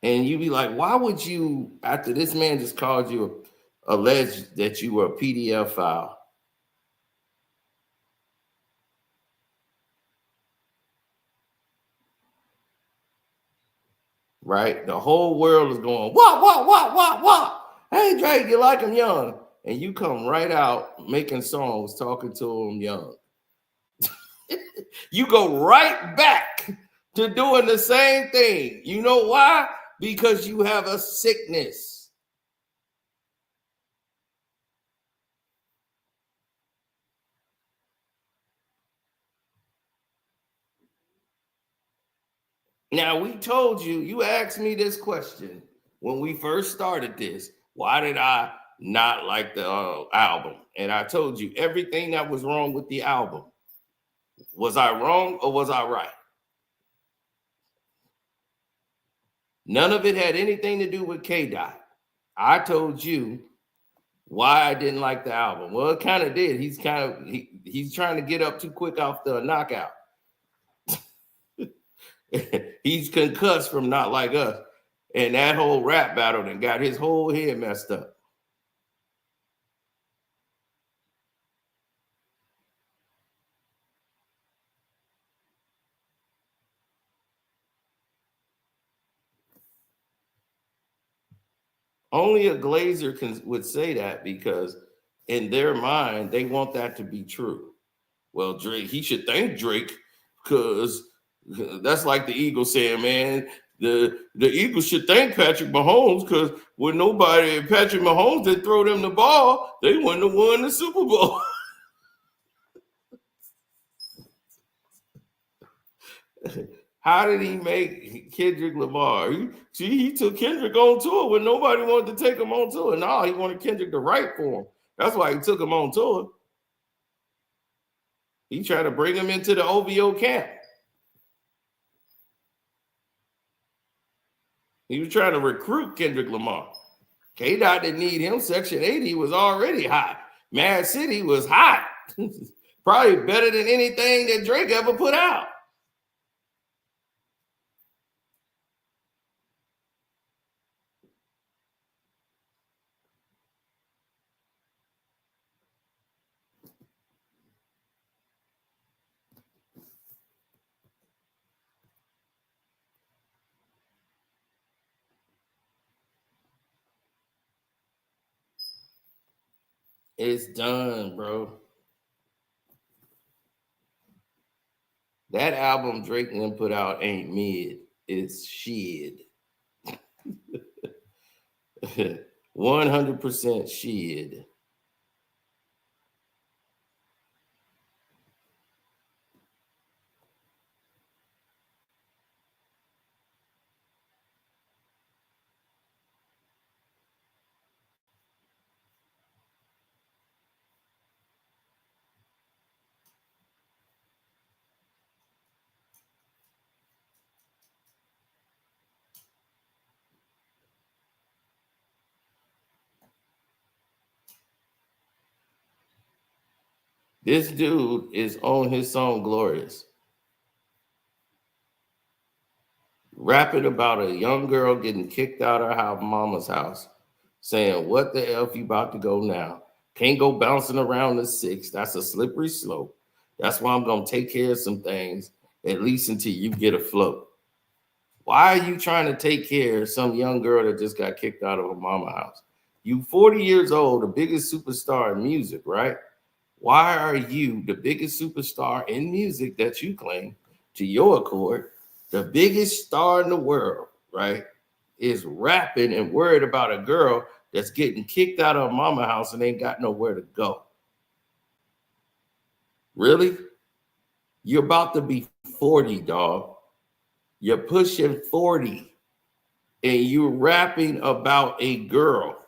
And you be like, why would you, after this man just called you, alleged that you were a PDF file? Right? The whole world is going, what? Hey, Drake, you like him young. And you come right out making songs talking to him young. You go right back to doing the same thing. You know why? Because you have a sickness. Now, we told you, you asked me this question when we first started this. Why did I not like the album? And I told you everything that was wrong with the album. Was I wrong or was I right? None of it had anything to do with K-Dot. I told you why I didn't like the album. Well, it kind of did. He's trying to get up too quick off the knockout. He's concussed from Not Like Us. And that whole rap battle and got his whole head messed up. Only a Glazer would say that because in their mind, they want that to be true. Well, Drake, he should thank Drake because that's like the Eagles saying, man, the Eagles should thank Patrick Mahomes because when Patrick Mahomes didn't throw them the ball, they wouldn't have won the Super Bowl. How did he make Kendrick Lamar? He took Kendrick on tour when nobody wanted to take him on tour. No, he wanted Kendrick to write for him. That's why he took him on tour. He tried to bring him into the OVO camp. He was trying to recruit Kendrick Lamar. K-Dot didn't need him. Section 80 was already hot. Mad City was hot. Probably better than anything that Drake ever put out. It's done, bro. That album Drake and them put out ain't mid. It's shit. 100% shit. This dude is on his song Glorious, rapping about a young girl getting kicked out of her mama's house, saying, what the F you about to go now? Can't go bouncing around the six. That's a slippery slope. That's why I'm going to take care of some things, at least until you get afloat. Why are you trying to take care of some young girl that just got kicked out of her mama's house? You 40 years old, the biggest superstar in music, right? Why are you the biggest superstar in music that you claim to your accord, the biggest star in the world, right, is rapping and worried about a girl that's getting kicked out of her mama house and ain't got nowhere to go? Really? You're about to be 40, dog. You're pushing 40 and you're rapping about a girl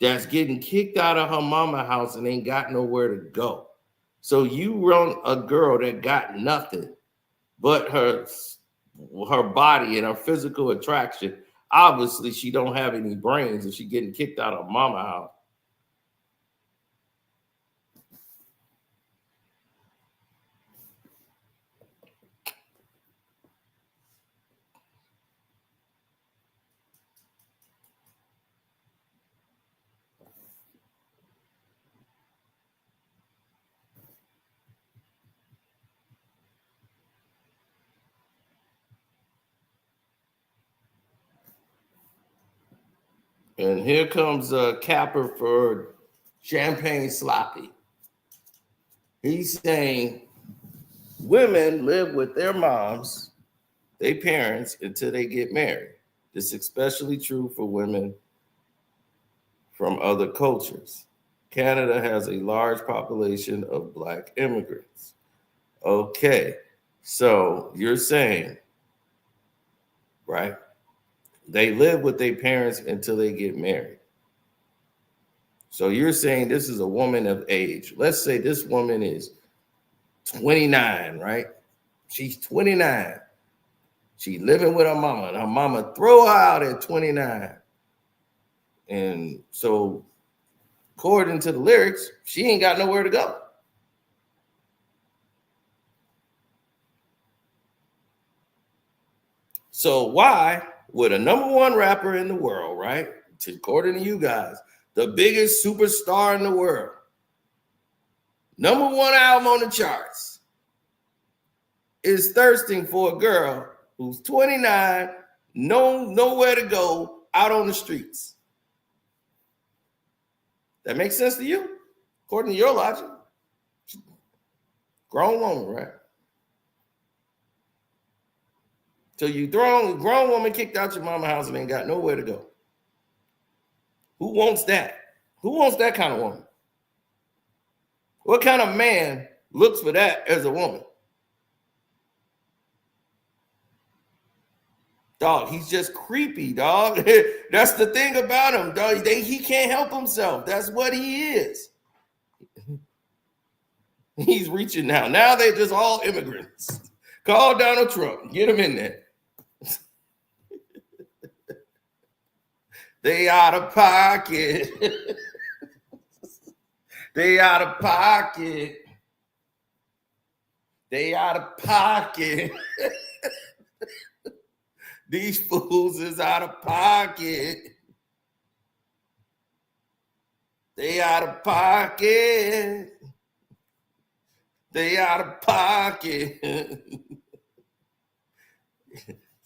that's getting kicked out of her mama house and ain't got nowhere to go. So you run a girl that got nothing but her body and her physical attraction. Obviously, she don't have any brains if she getting kicked out of mama house. And here comes a capper for Champagne Sloppy. He's saying women live with their moms, their parents, until they get married. This is especially true for women from other cultures. Canada has a large population of Black immigrants. Okay, so you're saying, right? They live with their parents until they get married. So you're saying this is a woman of age. Let's say this woman is 29, right? She's 29. She's living with her mama, and her mama throw her out at 29 And so, according to the lyrics, she ain't got nowhere to go. So why would a #1 rapper in the world, right? According to you guys, the biggest superstar in the world, #1 album on the charts, is thirsting for a girl who's 29, nowhere to go, out on the streets? That makes sense to you? According to your logic? Grown woman, right? So you grown woman kicked out your mama house and ain't got nowhere to go. Who wants that? Who wants that kind of woman? What kind of man looks for that as a woman? Dog, he's just creepy, dog. That's the thing about him, dog. He can't help himself. That's what he is. He's reaching now. Now they're just all immigrants. Call Donald Trump. Get him in there. They out of pocket. They out of pocket. They out of pocket. These fools is out of pocket. They out of pocket. They out of pocket.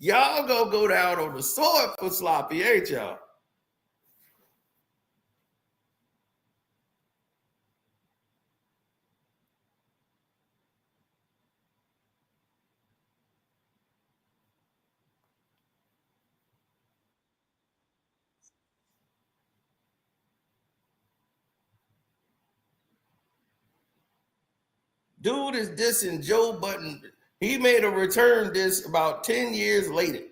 Y'all gonna go down on the sword for sloppy, ain't y'all? Dude is dissing Joe Budden. He made a return diss about 10 years later.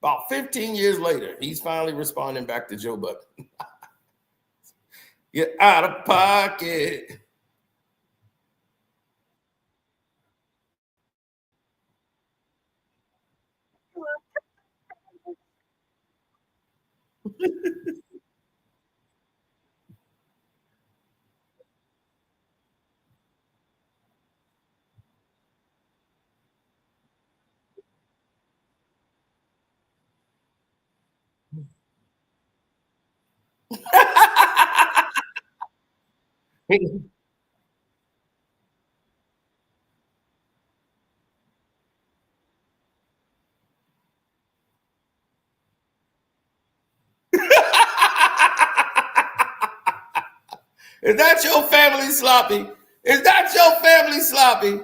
About 15 years later, he's finally responding back to Joe Budden. You're out of pocket. Is that your family sloppy? Is that your family sloppy?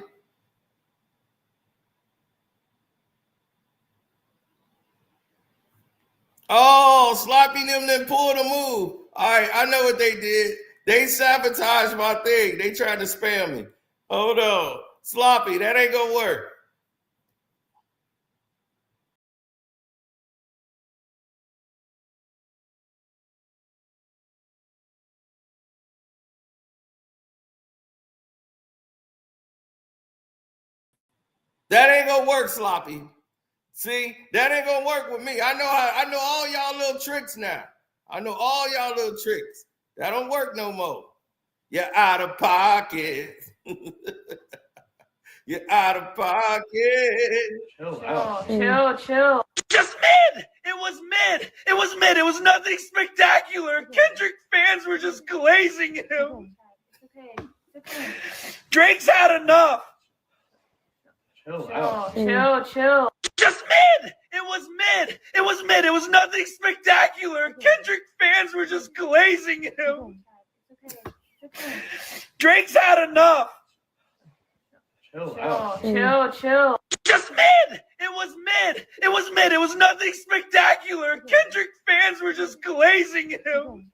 Oh, sloppy them then pulled a move. All right, I know what they did. They sabotaged my thing. They tried to spam me. Hold on. Sloppy, that ain't gonna work. That ain't gonna work, sloppy. See, that ain't gonna work with me. I know all y'all little tricks now. I know all y'all little tricks. That don't work no more. You're out of pocket. You're out of pocket. Chill. Just mid. It was mid. It was mid. It was nothing spectacular. Kendrick fans were just glazing him. Okay. Drake's had enough. Chill. Just mid. It was mid. It was mid. It was nothing spectacular. Kendrick fans were just glazing him. Drake's had enough. Chill. Just mid. It was mid. It was mid. It was nothing spectacular. Kendrick fans were just glazing him.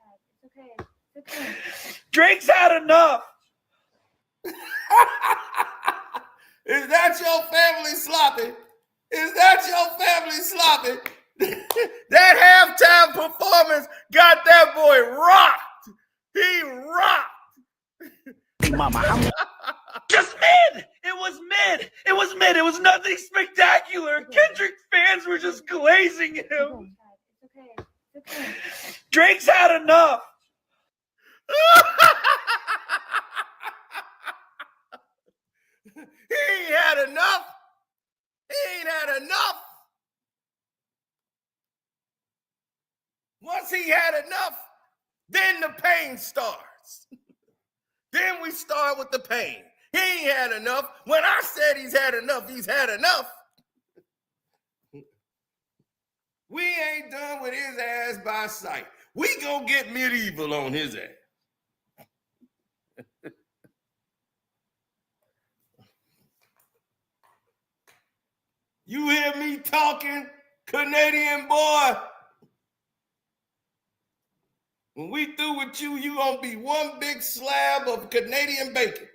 Drake's had enough. Is that your family sloppy? Is that your family sloppy? That halftime performance got that boy rocked. He rocked. Mama, just mid. It was mid. It was mid. It was nothing spectacular. Kendrick fans were just glazing him. Drake's had enough. He ain't had enough. He ain't had enough. Once he had enough, then the pain starts. Then we start with the pain. He ain't had enough. When I said he's had enough, he's had enough. We ain't done with his ass by sight. We gonna get medieval on his ass. You hear me talking, Canadian boy? When we through with you, you gonna be one big slab of Canadian bacon.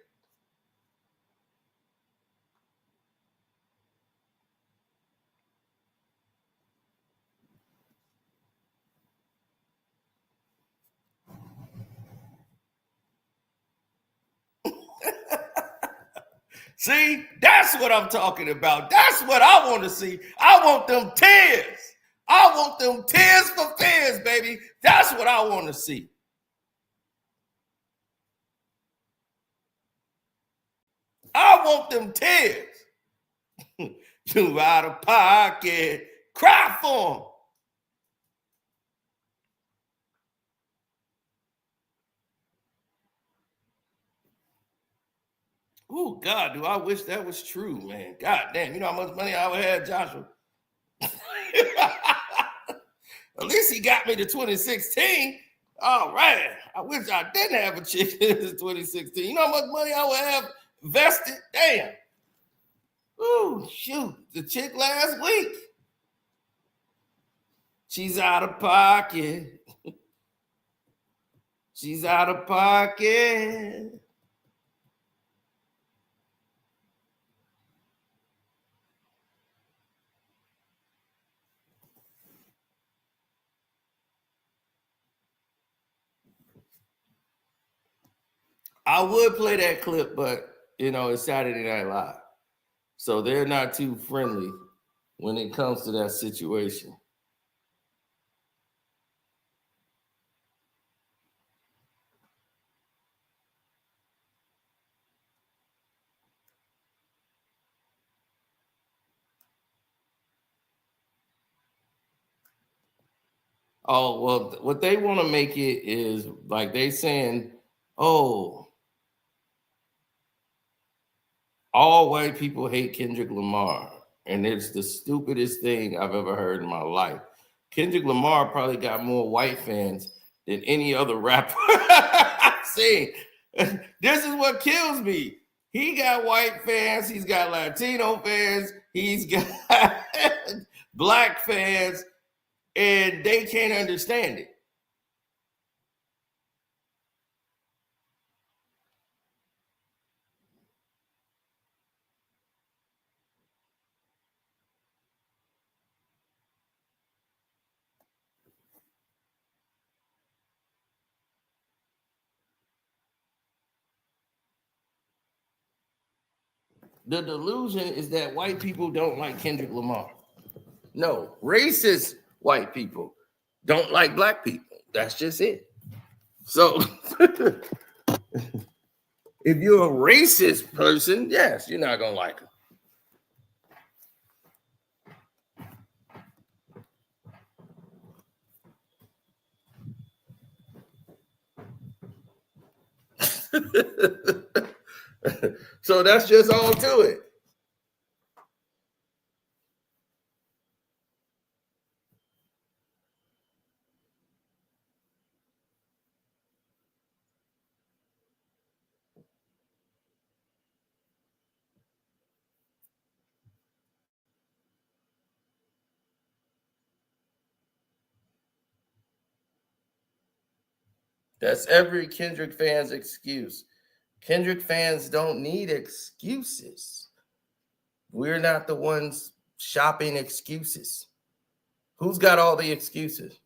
See, that's what I'm talking about. That's what I want to see. I want them tears. I want them tears for fears, baby. That's what I want to see. I want them tears. You out of pocket. Cry for them. Oh, God, do I wish that was true, man. God damn, you know how much money I would have, Joshua? At least he got me to 2016. All right. I wish I didn't have a chick in 2016. You know how much money I would have invested? Damn. Ooh, shoot. The chick last week. She's out of pocket. She's out of pocket. I would play that clip, but, you know, it's Saturday Night Live. So they're not too friendly when it comes to that situation. Oh, well, what they want to make it is like they saying, oh, all white people hate Kendrick Lamar. And it's the stupidest thing I've ever heard in my life. Kendrick Lamar probably got more white fans than any other rapper I've seen. This is what kills me. He got white fans. He's got Latino fans. He's got black fans. And they can't understand it. The delusion is that white people don't like Kendrick Lamar. No, racist white people don't like black people. That's just it. So if you're a racist person, yes, you're not going to like him. So that's just all to it. That's every Kendrick fan's excuse. Kendrick fans don't need excuses. We're not the ones shopping excuses. Who's got all the excuses?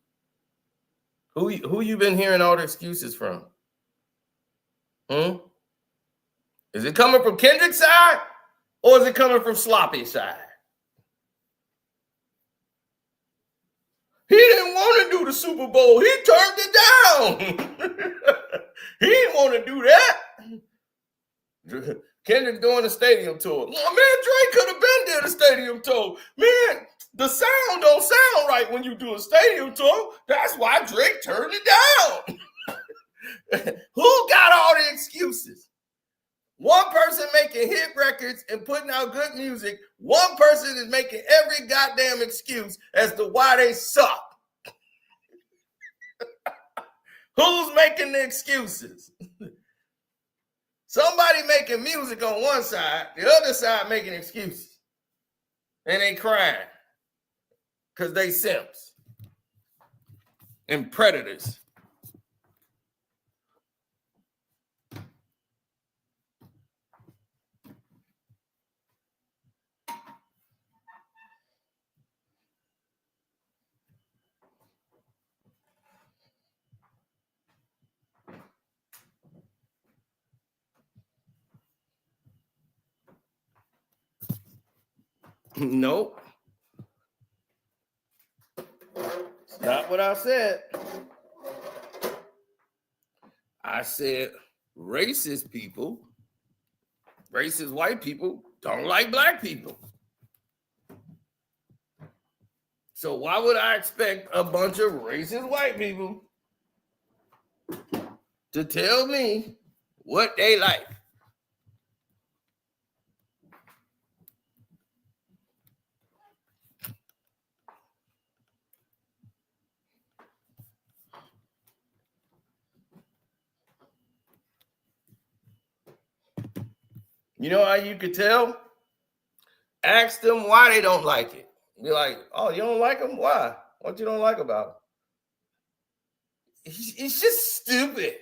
Who you been hearing all the excuses from? Is it coming from Kendrick's side or is it coming from Sloppy's side? He didn't want to do the Super Bowl. He turned it down. He didn't want to do that. Kendrick doing the stadium tour. Oh, man, Drake could have been there the stadium tour. Man, the sound don't sound right when you do a stadium tour. That's why Drake turned it down. Who got all the excuses? One person making hit records and putting out good music. One person is making every goddamn excuse as to why they suck. Who's making the excuses? Somebody making music on one side, the other side making excuses. And they crying because they simps and predators. Nope. It's not what I said. I said racist people, racist white people don't like black people. So why would I expect a bunch of racist white people to tell me what they like? You know how you could tell? Ask them why they don't like it. Be like, oh, you don't like them? Why? What you don't like about him? He's just stupid.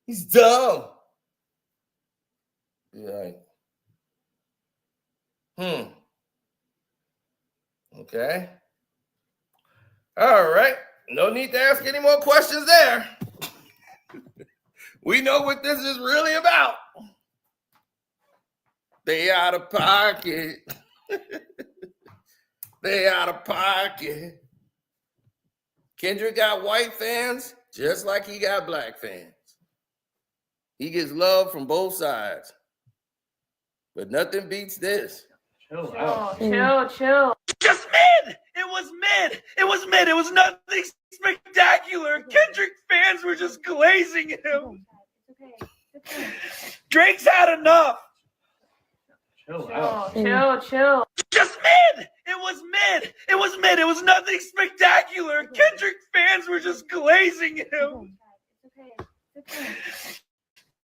He's dumb. Be like, okay. All right. No need to ask any more questions there. We know what this is really about. They out of pocket. They out of pocket. Kendrick got white fans just like he got black fans. He gets love from both sides. But nothing beats this. Chill out. Chill. Just mid. It was mid. It was mid. It was nothing spectacular. Kendrick fans were just glazing him. Drake's had enough. Chill. Just mid. It was mid. It was mid. It was nothing spectacular. Kendrick fans were just glazing him.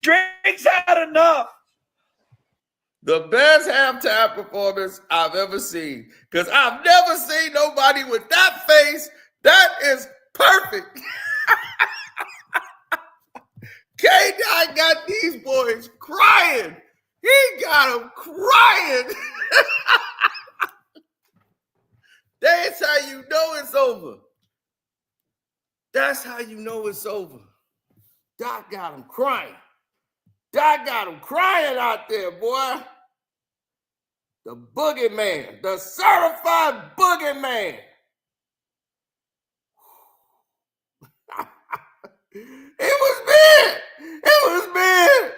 Drake's had enough. The best halftime performance I've ever seen. Because I've never seen nobody with that face. That is perfect. K-Dot got these boys crying. He got them crying. That's how you know it's over. That's how you know it's over. Doc got him crying. Doc got him crying out there, boy. The boogeyman, the certified boogeyman. It was bad. It was bad.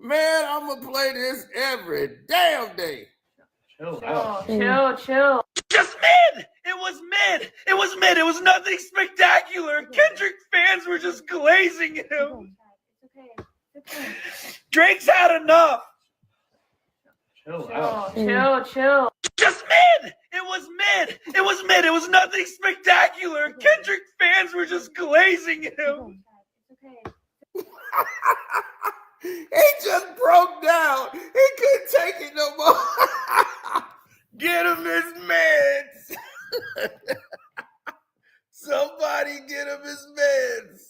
Man, I'm going to play this every damn day. Chill. Just mid. It was mid. It was mid. It was nothing spectacular. Kendrick fans were just glazing him. Drake's had enough. Chill. Just mid. It was mid. It was mid. It was nothing spectacular. Kendrick fans were just glazing him. He just broke down. He couldn't take it no more. Get him his meds. Somebody get him his meds.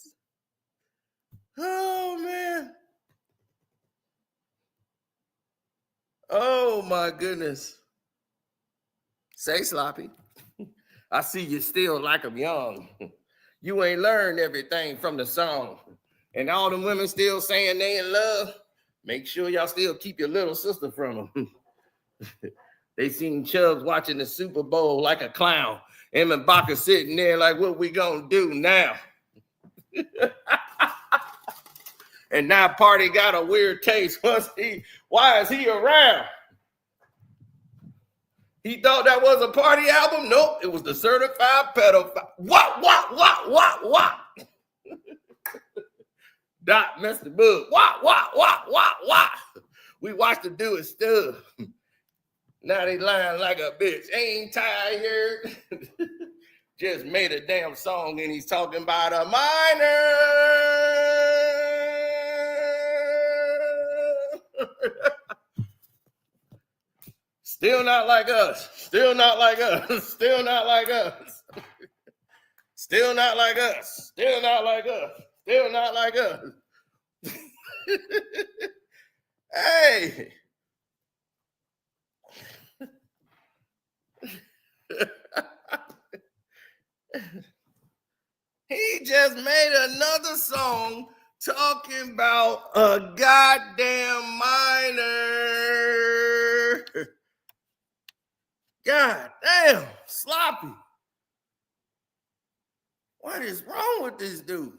Oh, man. Oh, my goodness. Say, Sloppy. I see you still like I'm young. You ain't learned everything from the song. And all the women still saying they in love. Make sure y'all still keep your little sister from them. They seen Chubbs watching the Super Bowl like a clown. Him and Baca sitting there like, what we gonna do now? And now Party got a weird taste. Why is he around? He thought that was a Party album? Nope, it was the Certified Pedophile. What? Doc messed the bug. What? We watched him do his stuff. Now they lying like a bitch. Ain't tired. Just made a damn song and he's talking about a minor. Still not like us. Still not like us. Still not like us. Still not like us. Still not like us. Still not like us. Hey. He just made another song talking about a goddamn minor. God damn, sloppy. What is wrong with this dude?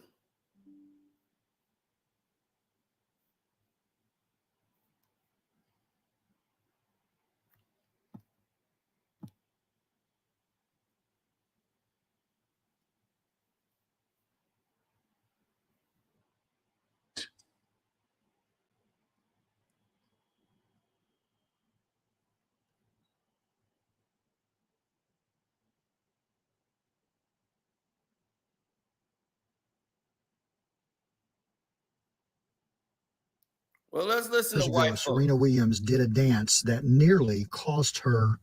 Well, let's listen to White Folks. Serena Williams did a dance that nearly cost her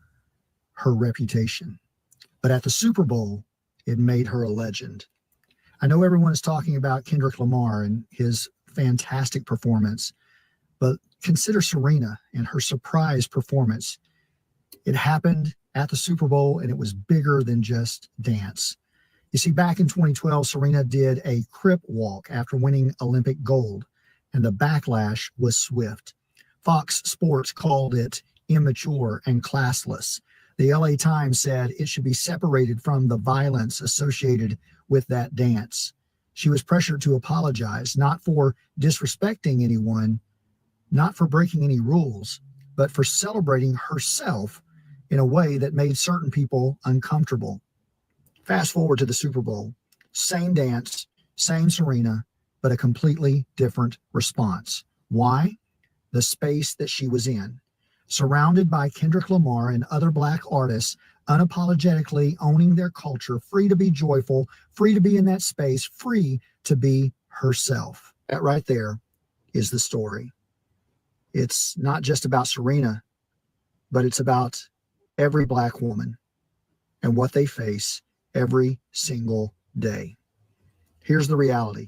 her reputation. But at the Super Bowl, it made her a legend. I know everyone is talking about Kendrick Lamar and his fantastic performance, but consider Serena and her surprise performance. It happened at the Super Bowl, and it was bigger than just dance. You see, back in 2012, Serena did a crip walk after winning Olympic gold, and the backlash was swift. Fox Sports called it immature and classless. The LA Times said it should be separated from the violence associated with that dance. She was pressured to apologize, not for disrespecting anyone, not for breaking any rules, but for celebrating herself in a way that made certain people uncomfortable. Fast forward to the Super Bowl. Same dance, same Serena, but a completely different response. Why? The space that she was in. Surrounded by Kendrick Lamar and other Black artists, unapologetically owning their culture, free to be joyful, free to be in that space, free to be herself. That right there is the story. It's not just about Serena, but it's about every Black woman and what they face every single day. Here's the reality.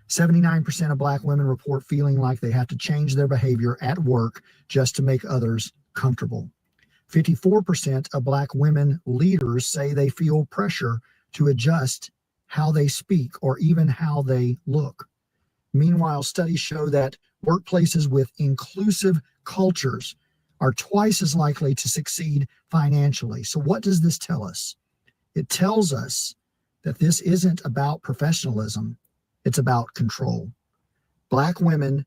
79% of Black women report feeling like they have to change their behavior at work just to make others comfortable. 54% of Black women leaders say they feel pressure to adjust how they speak or even how they look. Meanwhile, studies show that workplaces with inclusive cultures are twice as likely to succeed financially. So what does this tell us? It tells us that this isn't about professionalism. It's about control. Black women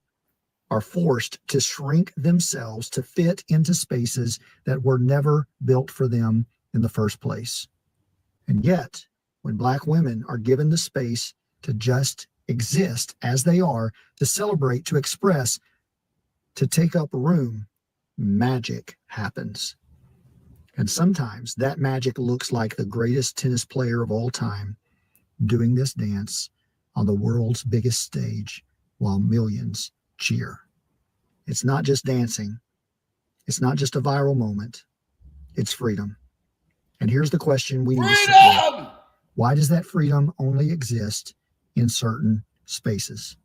are forced to shrink themselves to fit into spaces that were never built for them in the first place. And yet, when Black women are given the space to just exist as they are, to celebrate, to express, to take up room, magic happens. And sometimes that magic looks like the greatest tennis player of all time doing this dance on the world's biggest stage while millions cheer. It's not just dancing. It's not just a viral moment. It's freedom. And here's the question we need to sit. Why does that freedom only exist in certain spaces?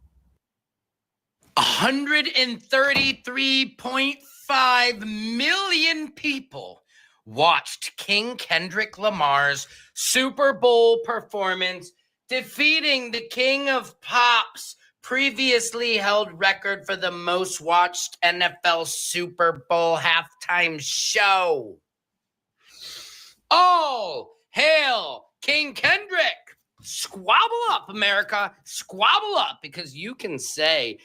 133.5 million people watched King Kendrick Lamar's Super Bowl performance, defeating the king of pop's previously held record for the most watched NFL Super Bowl halftime show. All hail King Kendrick. Squabble up, America. Squabble up, because you can sit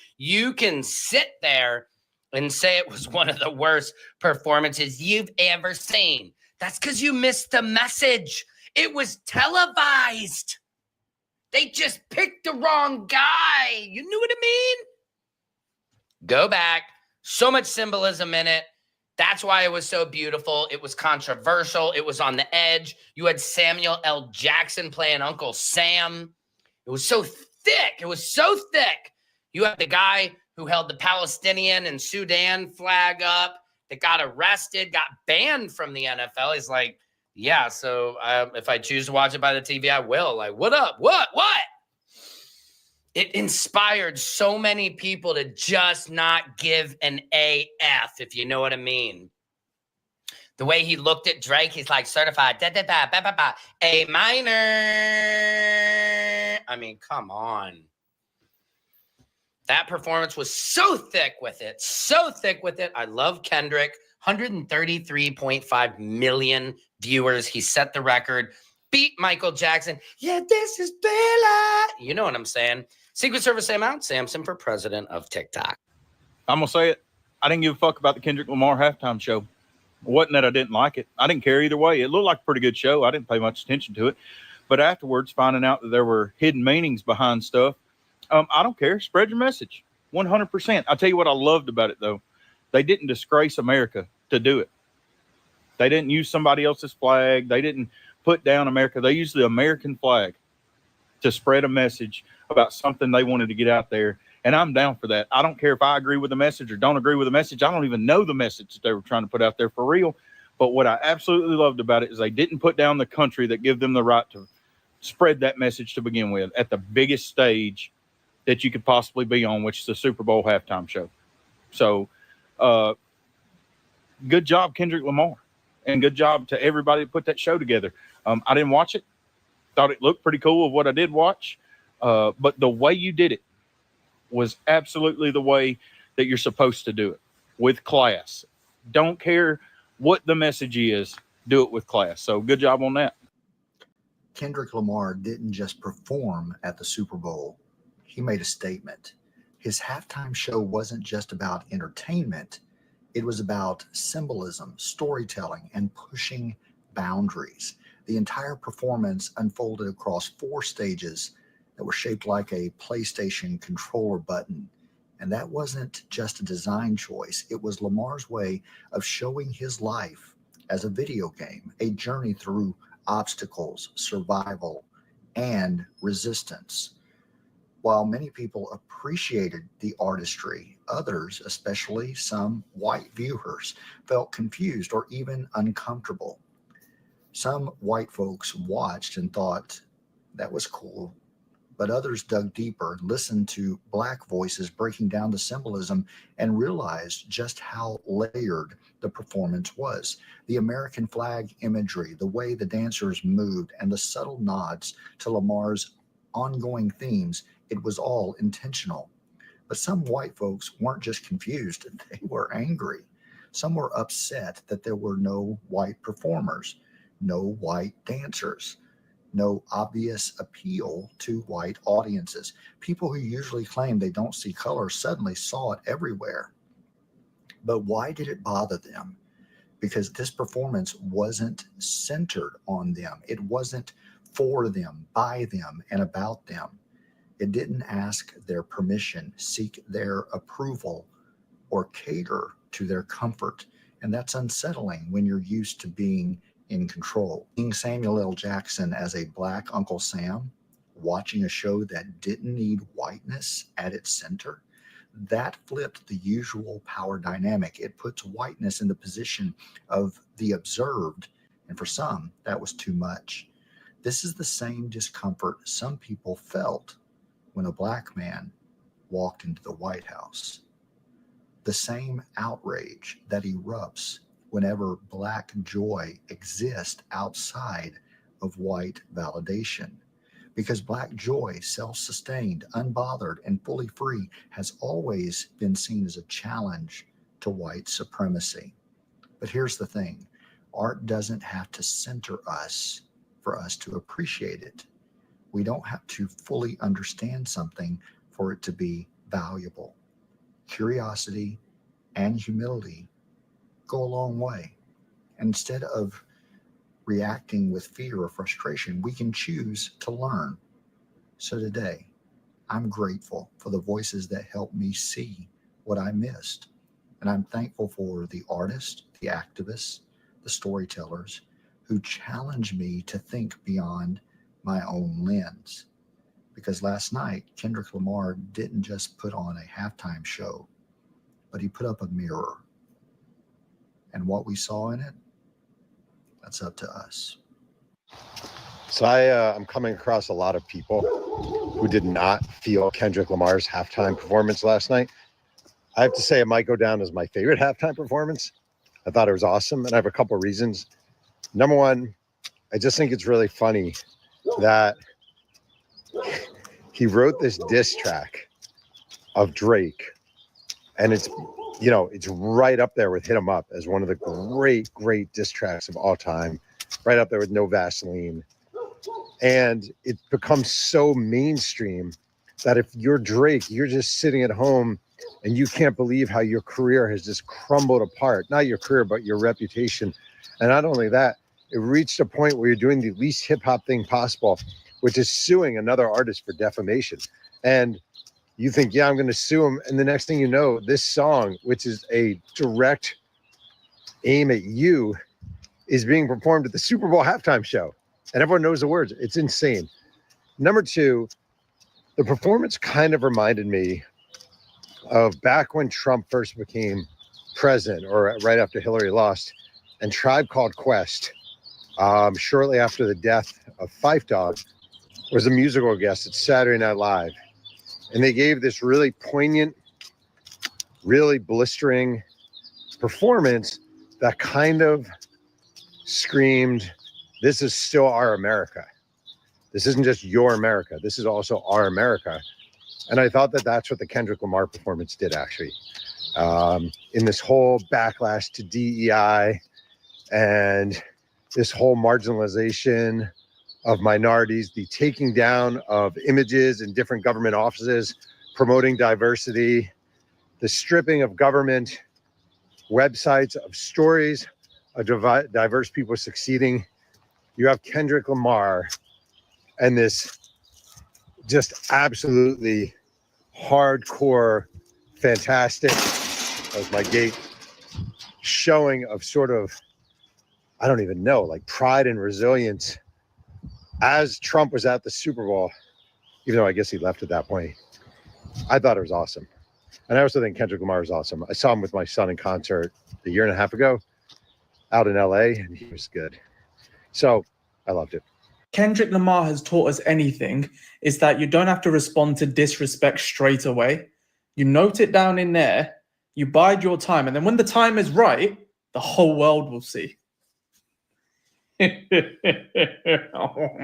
there and say it was one of the worst performances you've ever seen. That's because you missed the message. It was televised. They just picked the wrong guy. You knew what I mean? Go back. So much symbolism in it. That's why it was so beautiful. It was controversial. It was on the edge. You had Samuel L. Jackson playing Uncle Sam. It was so thick. It was so thick. You had the guy who held the Palestinian and Sudan flag up that got arrested, got banned from the NFL. He's like, yeah, so if I choose to watch it by the TV, I will. Like, what up? What? It inspired so many people to just not give an AF, if you know what I mean. The way he looked at Drake, he's like, certified, A minor. I mean, come on. That performance was so thick with it. I love Kendrick. 133.5 million viewers. He set the record. Beat Michael Jackson. Yeah, this is Bella. You know what I'm saying. Secret Service Sam out. Samson for president of TikTok. I'm going to say it. I didn't give a fuck about the Kendrick Lamar halftime show. It wasn't that I didn't like it. I didn't care either way. It looked like a pretty good show. I didn't pay much attention to it. But afterwards, finding out that there were hidden meanings behind stuff, I don't care. Spread your message. 100%. I'll tell you what I loved about it, though. They didn't disgrace America to do it. They didn't use somebody else's flag. They didn't put down America. They used the American flag to spread a message about something they wanted to get out there. And I'm down for that. I don't care if I agree with the message or don't agree with the message. I don't even know the message that they were trying to put out there for real. But what I absolutely loved about it is they didn't put down the country that give them the right to spread that message to begin with at the biggest stage that you could possibly be on, which is the Super Bowl halftime show. So good job, Kendrick Lamar. And good job to everybody that put that show together. I didn't watch it. Thought it looked pretty cool of what I did watch. But the way you did it was absolutely the way that you're supposed to do it, with class. Don't care what the message is, do it with class. So good job on that. Kendrick Lamar didn't just perform at the Super Bowl. He made a statement. His halftime show wasn't just about entertainment. It was about symbolism, storytelling, and pushing boundaries. The entire performance unfolded across 4 stages that were shaped like a PlayStation controller button. And that wasn't just a design choice. It was Lamar's way of showing his life as a video game, a journey through obstacles, survival, and resistance. While many people appreciated the artistry, others, especially some white viewers, felt confused or even uncomfortable. Some white folks watched and thought that was cool, but others dug deeper, listened to Black voices breaking down the symbolism, and realized just how layered the performance was. The American flag imagery, the way the dancers moved, and the subtle nods to Lamar's ongoing themes, it was all intentional. But some white folks weren't just confused, they were angry. Some were upset that there were no white performers, no white dancers, no obvious appeal to white audiences. People who usually claim they don't see color suddenly saw it everywhere. But why did it bother them? Because this performance wasn't centered on them. It wasn't for them, by them, and about them. It didn't ask their permission, seek their approval, or cater to their comfort. And that's unsettling when you're used to being in control. Seeing Samuel L. Jackson as a Black Uncle Sam, watching a show that didn't need whiteness at its center, that flipped the usual power dynamic. It puts whiteness in the position of the observed, and for some, that was too much. This is the same discomfort some people felt when a Black man walked into the White House. The same outrage that erupts whenever Black joy exists outside of white validation. because Black joy, self-sustained, unbothered, and fully free, has always been seen as a challenge to white supremacy. But here's the thing. Art doesn't have to center us for us to appreciate it. We don't have to fully understand something for it to be valuable. Curiosity and humility go a long way. And instead of reacting with fear or frustration, we can choose to learn. So today, I'm grateful for the voices that helped me see what I missed. And I'm thankful for the artists, the activists, the storytellers who challenged me to think beyond my own lens. Because last night, Kendrick Lamar didn't just put on a halftime show, but he put up a mirror. And what we saw in it, that's up to us. So I'm coming across a lot of people who did not feel Kendrick Lamar's halftime performance last night. I have to say it might go down as my favorite halftime performance. I thought it was awesome, and I have a couple of reasons. Number one, I just think it's really funny that he wrote this diss track of Drake, and it's right up there with Hit 'Em Up as one of the great diss tracks of all time, right up there with No Vaseline. And it becomes so mainstream that if you're Drake, you're just sitting at home and you can't believe how your career has just crumbled apart. Not your career, but your reputation. And not only that, it reached a point where you're doing the least hip hop thing possible, which is suing another artist for defamation. And you think, yeah, I'm going to sue him. And the next thing you know, this song, which is a direct aim at you, is being performed at the Super Bowl halftime show. And everyone knows the words. It's insane. Number two, the performance kind of reminded me of back when Trump first became president, or right after Hillary lost, and Tribe Called Quest, shortly after the death of Phife Dawg, was a musical guest at Saturday Night Live. And they gave this really poignant, really blistering performance that kind of screamed, this is still our America. This isn't just your America. This is also our America. And I thought that that's what the Kendrick Lamar performance did, actually. In this whole backlash to DEI and this whole marginalization of minorities, the taking down of images in different government offices, promoting diversity, the stripping of government websites of stories of diverse people succeeding. You have Kendrick Lamar and this just absolutely hardcore, fantastic, that was my gate, showing of sort of, I don't even know, like pride and resilience as Trump was at the Super Bowl, even though I guess he left at that point. I thought it was awesome. And I also think Kendrick Lamar is awesome. I saw him with my son in concert a year and a half ago out in LA, and he was good. So I loved it. Kendrick Lamar has taught us anything is that you don't have to respond to disrespect straight away. You note it down in there, you bide your time, and then when the time is right, the whole world will see. You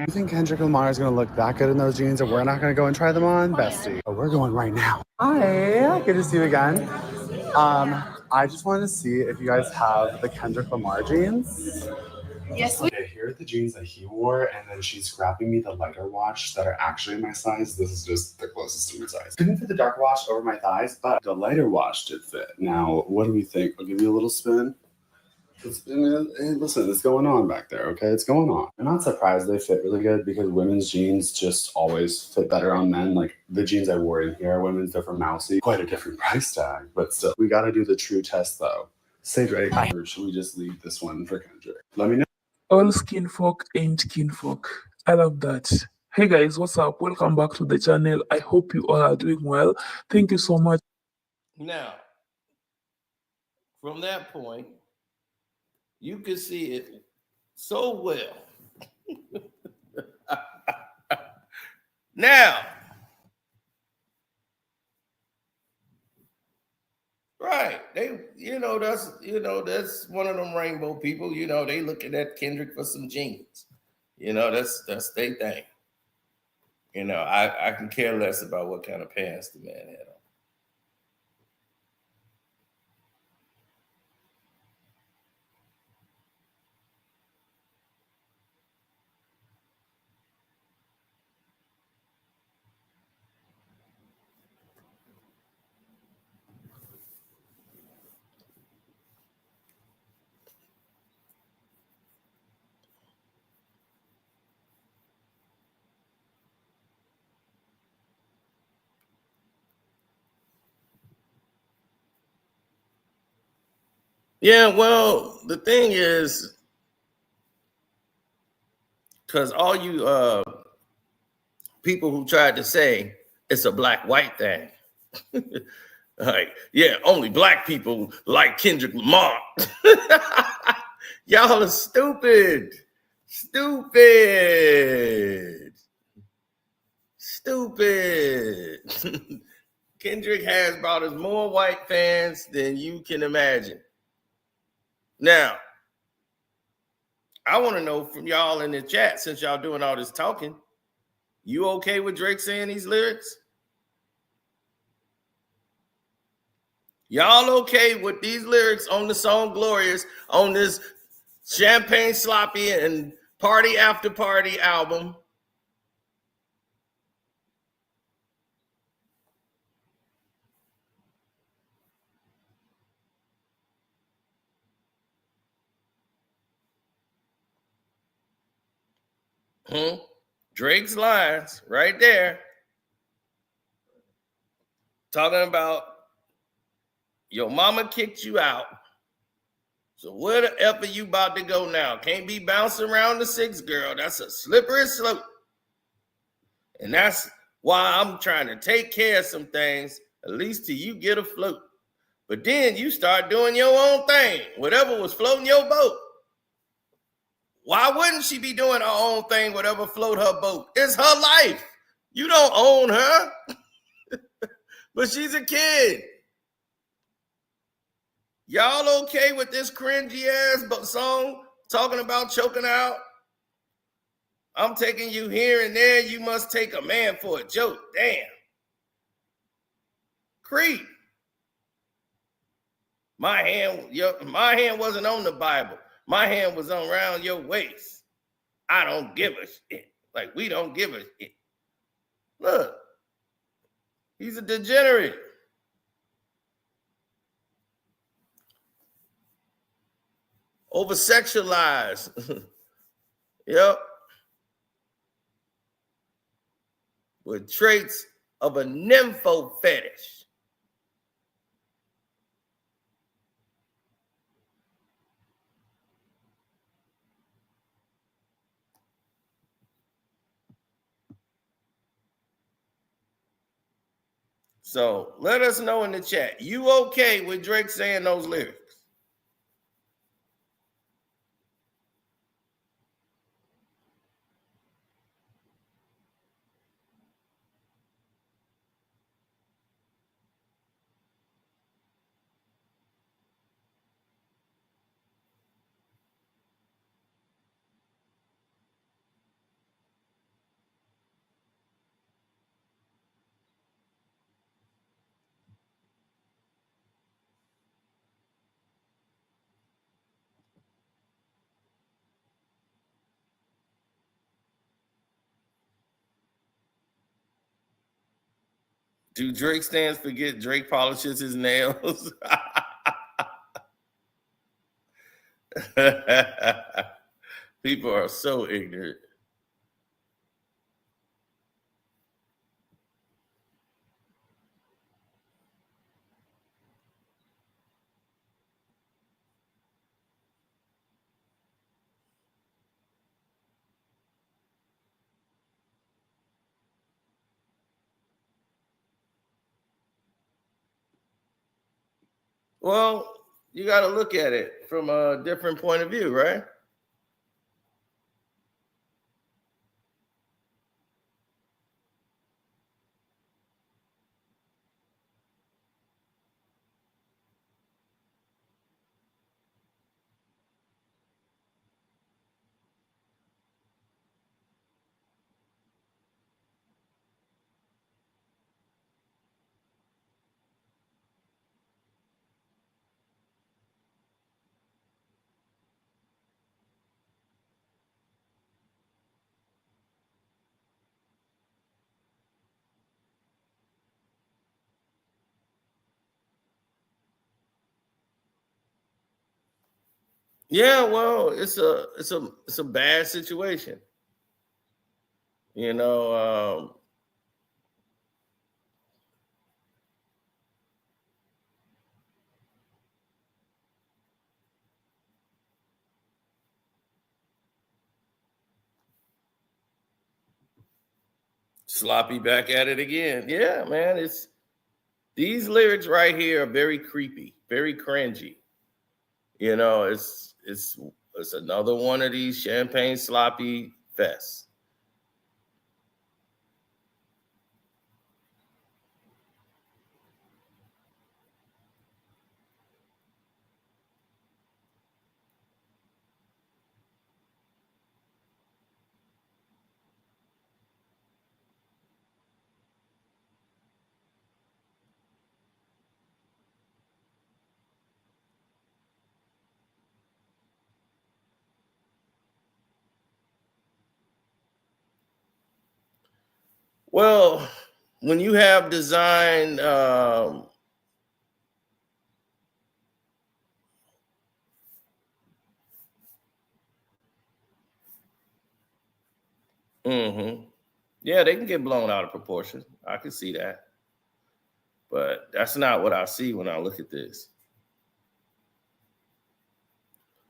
think Kendrick Lamar is going to look that good in those jeans, and we're not going to go and try them on? Bestie. Oh, we're going right now. Hi, good to see you again. I just wanted to see if you guys have the Kendrick Lamar jeans. Yes. Okay, here are the jeans that he wore, and then she's grabbing me the lighter wash that are actually my size. This is just the closest to my size. Couldn't fit the dark wash over my thighs, but the lighter wash did fit. Now, what do we think? I'll give you a little spin. Listen, it's going on back there, okay? It's going on. I'm not surprised they fit really good because women's jeans just always fit better on men. Like the jeans I wore in here are women's, they're from Mousy. Quite a different price tag, but still. We got to do the true test though. Say Drake, or should we just leave this one for Kendrick? Let me know. All skin folk ain't kin folk. I love that. Hey guys, what's up? Welcome back to the channel. I hope you all are doing well. Thank you so much. Now, from that point, you can see it so well. Now, right? That's one of them rainbow people. They looking at Kendrick for some jeans. That's their thing. You know, I can care less about what kind of pants the man had on. Yeah, well, the thing is, because all you people who tried to say it's a black-white thing, like, yeah, only black people like Kendrick Lamar. Y'all are stupid. Stupid. Stupid. Kendrick has about as more white fans than you can imagine. Now, I want to know from y'all in the chat, since y'all doing all this talking, you okay with Drake saying these lyrics? Y'all okay with these lyrics on the song Glorious on this Champagne Sloppy and Party After Party album? Drake's lines right there. Talking about your mama kicked you out. So where the F are you about to go now? Can't be bouncing around the six, girl. That's a slippery slope. And that's why I'm trying to take care of some things, at least till you get afloat. But then you start doing your own thing, whatever was floating your boat. Why wouldn't she be doing her own thing, whatever float her boat? It's her life. You don't own her. But she's a kid. Y'all okay with this cringy ass song talking about choking out? I'm taking you here and there. You must take a man for a joke. Damn. Creep. My hand wasn't on the Bible. My hand was around your waist. I don't give a shit. Like, we don't give a shit. Look, he's a degenerate. Over sexualized. Yep. With traits of a nympho fetish. So let us know in the chat. You okay with Drake saying those lyrics? Do Drake stands forget Drake polishes his nails? People are so ignorant. Well, you got to look at it from a different point of view, right? Yeah, well, it's a bad situation. You know, sloppy back at it again. Yeah, man, it's these lyrics right here are very creepy, very cringy. You know, it's another one of these champagne sloppy fests. Well, when you have design, yeah, they can get blown out of proportion. I can see that, but that's not what I see when I look at this.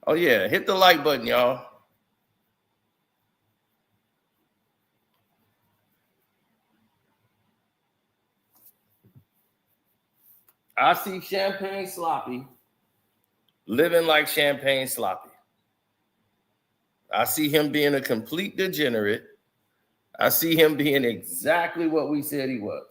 Oh yeah, hit the like button, y'all. I see Champagne Sloppy living like Champagne Sloppy. I see him being a complete degenerate. I see him being exactly what we said he was.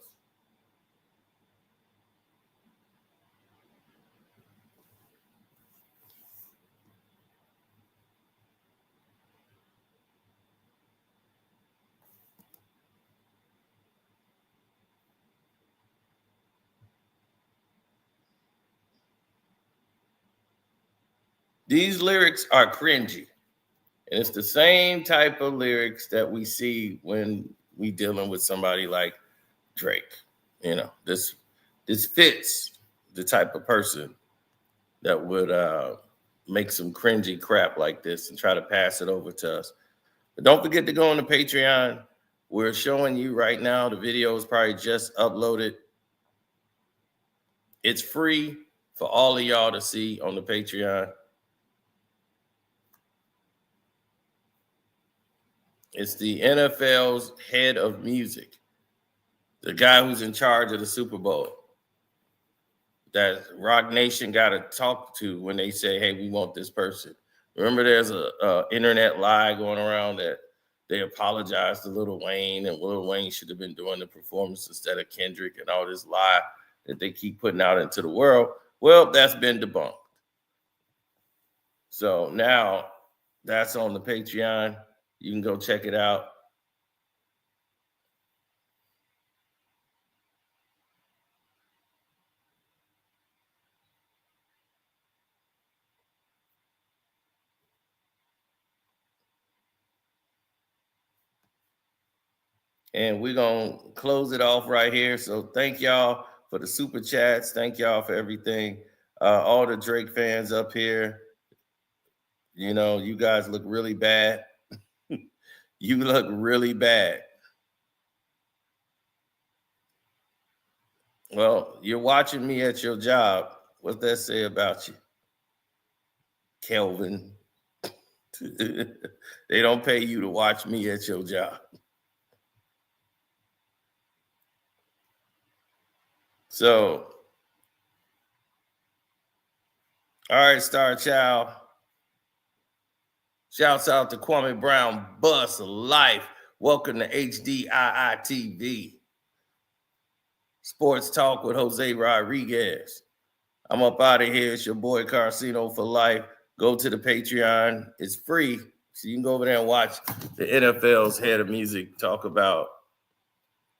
These lyrics are cringy. And it's the same type of lyrics that we see when we dealing with somebody like Drake. You know, this fits the type of person that would make some cringy crap like this and try to pass it over to us. But don't forget to go on the Patreon. We're showing you right now. The video is probably just uploaded. It's free for all of y'all to see on the Patreon. It's the NFL's head of music, the guy who's in charge of the Super Bowl, that Rock Nation got to talk to when they say, hey, we want this person. Remember, there's a internet lie going around that they apologized to Lil Wayne and Lil Wayne should have been doing the performance instead of Kendrick and all this lie that they keep putting out into the world. Well, that's been debunked. So now that's on the Patreon. You can go check it out. And we're going to close it off right here. So thank y'all for the super chats. Thank y'all for everything. All the Drake fans up here, you know, you guys look really bad. You look really bad. Well, you're watching me at your job. What's that say about you? Kelvin. They don't pay you to watch me at your job. So, all right, Star Child. Shouts out to Kwame Brown, Bus Life. Welcome to HDII TV. Sports Talk with Jose Rodriguez. I'm up out of here. It's your boy Carcino for life. Go to the Patreon. It's free. So you can go over there and watch the NFL's head of music talk about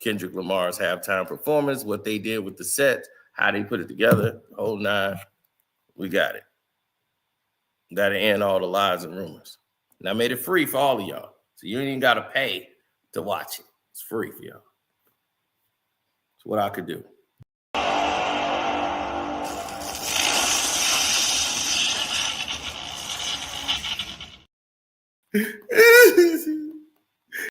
Kendrick Lamar's halftime performance, what they did with the set, how they put it together, whole nine. We got it. That'll end all the lies and rumors. And I made it free for all of y'all. So you ain't even got to pay to watch it. It's free for y'all. It's what I could do.